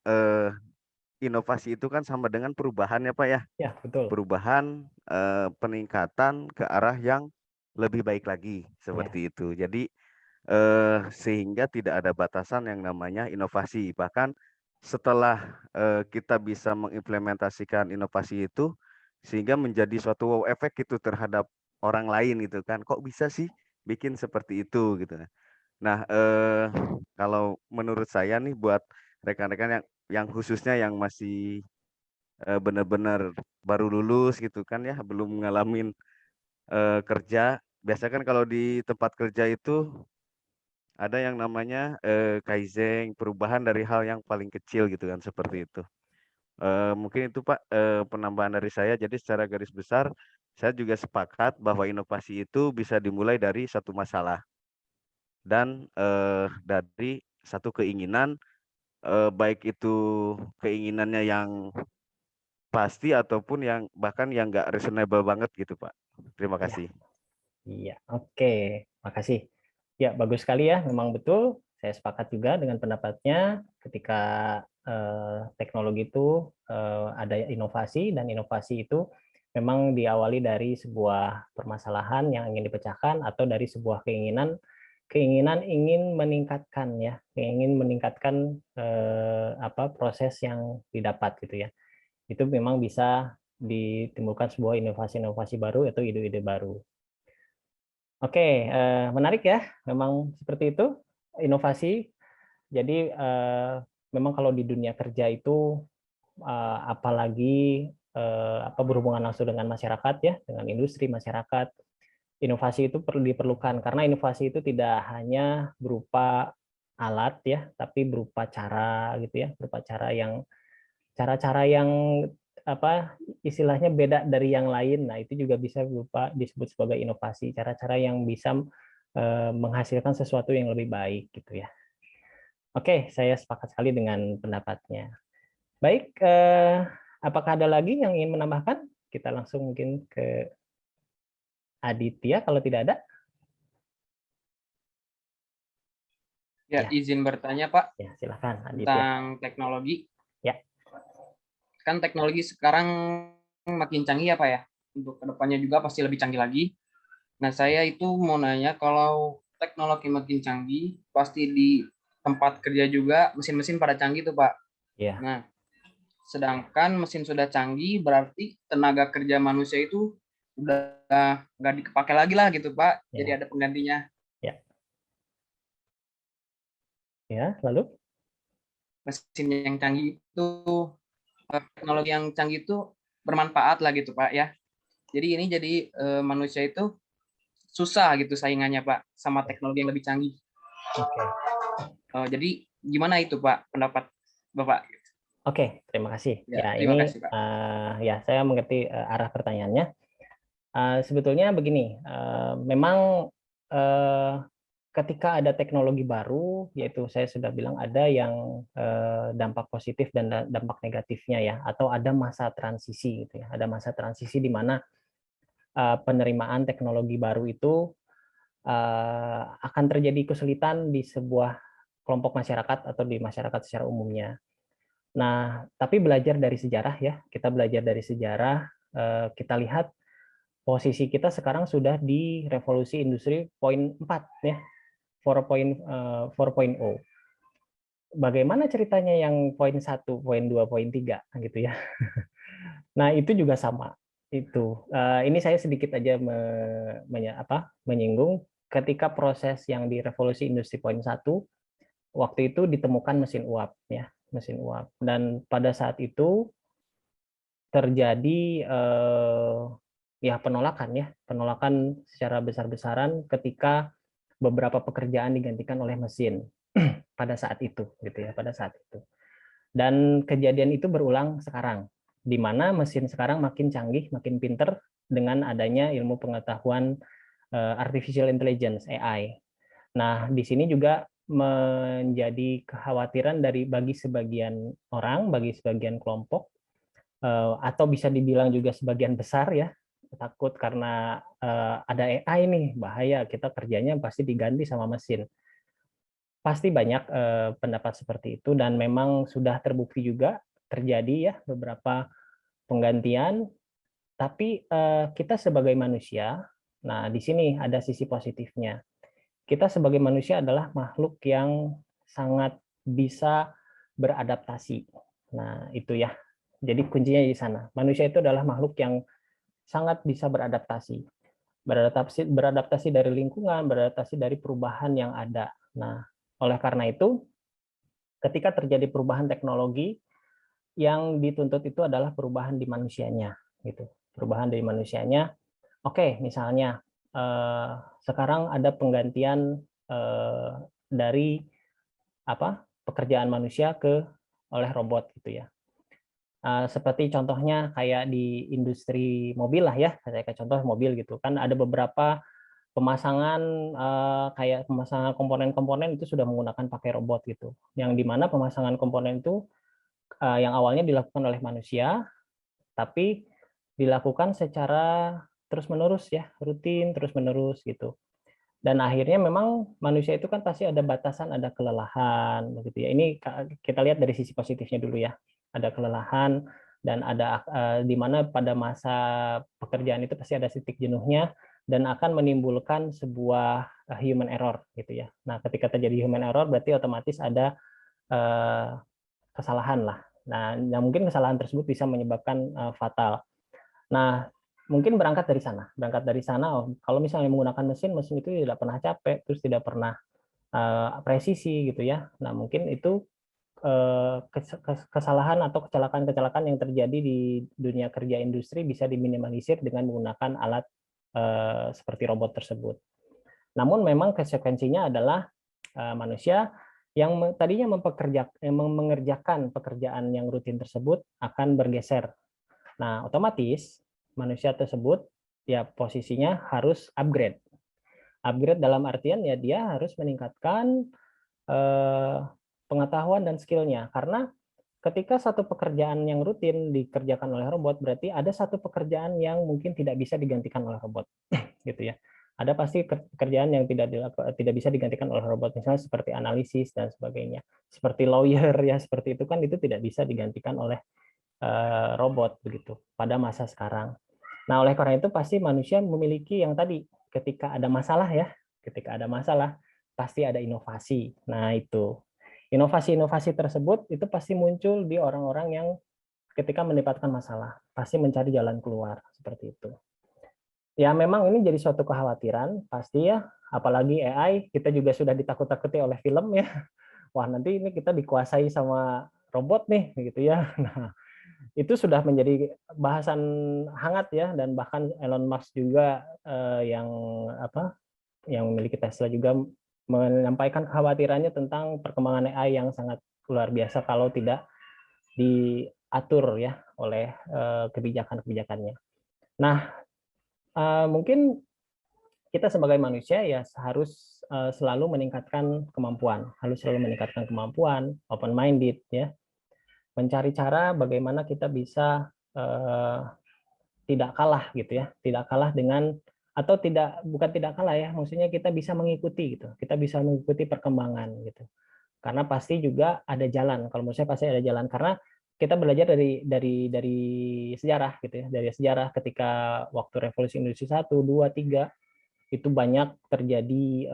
inovasi itu kan sama dengan perubahan ya Pak ya. Ya, betul. Perubahan, peningkatan ke arah yang lebih baik lagi, seperti itu. Jadi sehingga tidak ada batasan yang namanya inovasi. Bahkan setelah kita bisa mengimplementasikan inovasi itu, sehingga menjadi suatu wow efek itu terhadap orang lain gitu kan. Kok bisa sih bikin seperti itu gitu. Nah, kalau menurut saya nih buat rekan-rekan yang khususnya yang masih benar-benar baru lulus gitu kan ya, belum ngalamin kerja. Biasanya kan kalau di tempat kerja itu ada yang namanya kaizen, perubahan dari hal yang paling kecil gitu kan, seperti itu. Mungkin itu Pak penambahan dari saya. Jadi secara garis besar saya juga sepakat bahwa inovasi itu bisa dimulai dari satu masalah dan dari satu keinginan, baik itu keinginannya yang pasti ataupun yang bahkan yang nggak reasonable banget gitu Pak. Terima kasih. Iya, oke, makasih. Ya, bagus sekali ya, memang betul. Saya sepakat juga dengan pendapatnya ketika teknologi itu ada inovasi, dan inovasi itu memang diawali dari sebuah permasalahan yang ingin dipecahkan atau dari sebuah keinginan ingin meningkatkan ya, ingin meningkatkan proses yang didapat gitu ya. Itu memang bisa ditimbulkan sebuah inovasi-inovasi baru atau ide-ide baru. Oke, menarik ya, memang seperti itu inovasi. Jadi memang kalau di dunia kerja itu apalagi berhubungan langsung dengan masyarakat ya, dengan industri, masyarakat, inovasi itu perlu diperlukan karena inovasi itu tidak hanya berupa alat ya, tapi berupa cara gitu ya, berupa cara-cara yang istilahnya beda dari yang lain. Nah, itu juga bisa disebut sebagai inovasi, cara-cara yang bisa menghasilkan sesuatu yang lebih baik gitu ya. Oke, saya sepakat sekali dengan pendapatnya. Baik, apakah ada lagi yang ingin menambahkan? kita langsung mungkin ke Aditya kalau tidak ada. Ya, izin bertanya Pak. Ya, silakan Aditya. Tentang teknologi. Ya. Kan teknologi sekarang makin canggih ya Pak ya. Untuk kedepannya juga pasti lebih canggih lagi. Nah, saya itu mau nanya, kalau teknologi makin canggih, pasti di tempat kerja juga mesin-mesin pada canggih tuh Pak. Iya. Nah, sedangkan mesin sudah canggih, berarti tenaga kerja manusia itu udah nggak dipakai lagi lah gitu Pak. Ya. Jadi ada penggantinya. Ya. Ya, lalu? Mesin yang canggih itu, teknologi yang canggih itu bermanfaat lah gitu Pak ya. Jadi ini jadi manusia itu susah gitu saingannya Pak sama teknologi yang lebih canggih. Oke. Jadi gimana itu Pak pendapat Bapak? Oke, terima kasih. Ya, Ya, terima ini kasih, Pak. ya saya mengerti arah pertanyaannya. Sebetulnya begini, memang ketika ada teknologi baru, yaitu saya sudah bilang ada yang dampak positif dan dampak negatifnya ya, atau ada masa transisi gitu ya. Ada masa transisi di mana penerimaan teknologi baru itu akan terjadi kesulitan di sebuah kelompok masyarakat atau di masyarakat secara umumnya. Nah, tapi belajar dari sejarah ya, kita belajar dari sejarah, kita lihat posisi kita sekarang sudah di revolusi industri 4 ya, 4.0. Bagaimana ceritanya yang poin 1, poin 2, poin 3 gitu ya. Nah, itu juga sama. Itu ini saya sedikit aja menyinggung ketika proses yang di revolusi industri poin 1 waktu itu ditemukan mesin uap ya, mesin uap, dan pada saat itu terjadi ya penolakan secara besar-besaran ketika beberapa pekerjaan digantikan oleh mesin pada saat itu gitu ya, pada saat itu. Dan kejadian itu berulang sekarang, di mana mesin sekarang makin canggih, makin pinter dengan adanya ilmu pengetahuan artificial intelligence (AI). Nah, di sini juga menjadi kekhawatiran bagi sebagian orang, bagi sebagian kelompok, atau bisa dibilang juga sebagian besar ya, takut karena ada AI nih, bahaya, kita kerjanya pasti diganti sama mesin. Pasti banyak pendapat seperti itu, dan memang sudah terbukti juga terjadi ya beberapa penggantian. Tapi kita sebagai manusia, nah di sini ada sisi positifnya. Kita sebagai manusia adalah makhluk yang sangat bisa beradaptasi. Nah itu ya. Jadi kuncinya di sana. Manusia itu adalah makhluk yang sangat bisa beradaptasi. Beradaptasi dari lingkungan, beradaptasi dari perubahan yang ada. Nah, oleh karena itu, ketika terjadi perubahan teknologi, yang dituntut itu adalah perubahan di manusianya, gitu. Perubahan dari manusianya. Oke, misalnya sekarang ada penggantian dari pekerjaan manusia oleh robot, gitu ya. Seperti contohnya kayak di industri mobil lah ya, kayak contoh mobil gitu kan, ada beberapa pemasangan kayak pemasangan komponen-komponen itu sudah menggunakan pakai robot gitu, yang dimana pemasangan komponen itu yang awalnya dilakukan oleh manusia, tapi dilakukan secara terus-menerus ya, rutin terus-menerus gitu. Dan akhirnya memang manusia itu kan pasti ada batasan, ada kelelahan begitu ya. Ini kita lihat dari sisi positifnya dulu ya. Ada kelelahan dan ada di mana pada masa pekerjaan itu pasti ada titik jenuhnya dan akan menimbulkan sebuah human error gitu ya. Nah, ketika terjadi human error berarti otomatis ada kesalahan lah. Nah, mungkin kesalahan tersebut bisa menyebabkan fatal. Nah, mungkin berangkat dari sana. Kalau misalnya menggunakan mesin itu tidak pernah capek, terus tidak pernah presisi gitu ya. Nah, mungkin itu kesalahan atau kecelakaan-kecelakaan yang terjadi di dunia kerja industri bisa diminimalisir dengan menggunakan alat seperti robot tersebut. Namun memang konsekuensinya adalah manusia yang tadinya mengerjakan pekerjaan yang rutin tersebut akan bergeser. Nah, otomatis manusia tersebut ya posisinya harus upgrade. Upgrade dalam artian ya dia harus meningkatkan pengetahuan dan skillnya, karena ketika satu pekerjaan yang rutin dikerjakan oleh robot, berarti ada satu pekerjaan yang mungkin tidak bisa digantikan oleh robot, gitu ya. Ada pasti pekerjaan yang tidak bisa digantikan oleh robot, misalnya seperti analisis dan sebagainya, seperti lawyer ya, seperti itu kan itu tidak bisa digantikan oleh robot begitu pada masa sekarang. Nah, oleh karena itu pasti manusia memiliki yang tadi, ketika ada masalah ya, ketika ada masalah pasti ada inovasi. Nah, itu inovasi-inovasi tersebut itu pasti muncul di orang-orang yang ketika mendapatkan masalah pasti mencari jalan keluar seperti itu. Ya, memang ini jadi suatu kekhawatiran pasti ya, apalagi AI kita juga sudah ditakut-takuti oleh film ya. Wah, nanti ini kita dikuasai sama robot nih gitu ya. Nah, itu sudah menjadi bahasan hangat ya, dan bahkan Elon Musk juga yang memiliki Tesla juga menyampaikan kekhawatirannya tentang perkembangan AI yang sangat luar biasa kalau tidak diatur ya oleh kebijakan-kebijakannya. Nah, mungkin kita sebagai manusia ya harus selalu meningkatkan kemampuan, open minded ya, mencari cara bagaimana kita bisa tidak kalah gitu ya, tidak kalah dengan, atau bukan tidak kalah ya, maksudnya kita bisa mengikuti gitu, kita bisa mengikuti perkembangan gitu, karena pasti juga ada jalan. Kalau menurut saya pasti ada jalan, karena kita belajar dari sejarah gitu ya, dari sejarah ketika waktu revolusi industri 1, 2, 3 itu banyak terjadi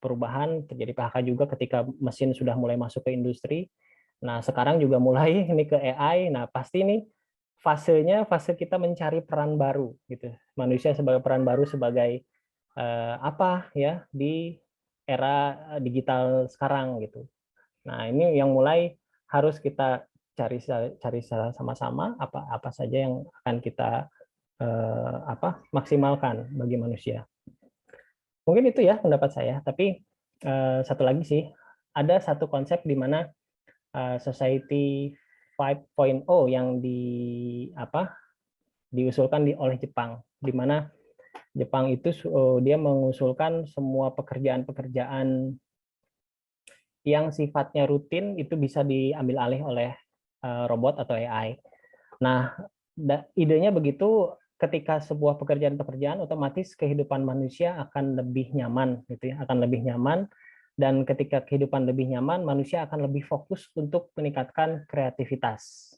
perubahan, terjadi PHK juga ketika mesin sudah mulai masuk ke industri. Nah, sekarang juga mulai ini ke AI. Nah, pasti ini fase kita mencari peran baru gitu. Manusia sebagai peran baru sebagai apa ya di era digital sekarang gitu. Nah, ini yang mulai harus kita cari sama-sama apa saja yang akan kita maksimalkan bagi manusia. Mungkin itu ya pendapat saya. Tapi satu lagi sih, ada satu konsep di mana Society 5.0 yang diusulkan oleh Jepang, di mana Jepang itu dia mengusulkan semua pekerjaan-pekerjaan yang sifatnya rutin itu bisa diambil alih oleh robot atau AI. Nah, idenya begitu, ketika sebuah pekerjaan-pekerjaan otomatis kehidupan manusia akan lebih nyaman gitu ya, akan lebih nyaman. Dan ketika kehidupan lebih nyaman, manusia akan lebih fokus untuk meningkatkan kreativitas.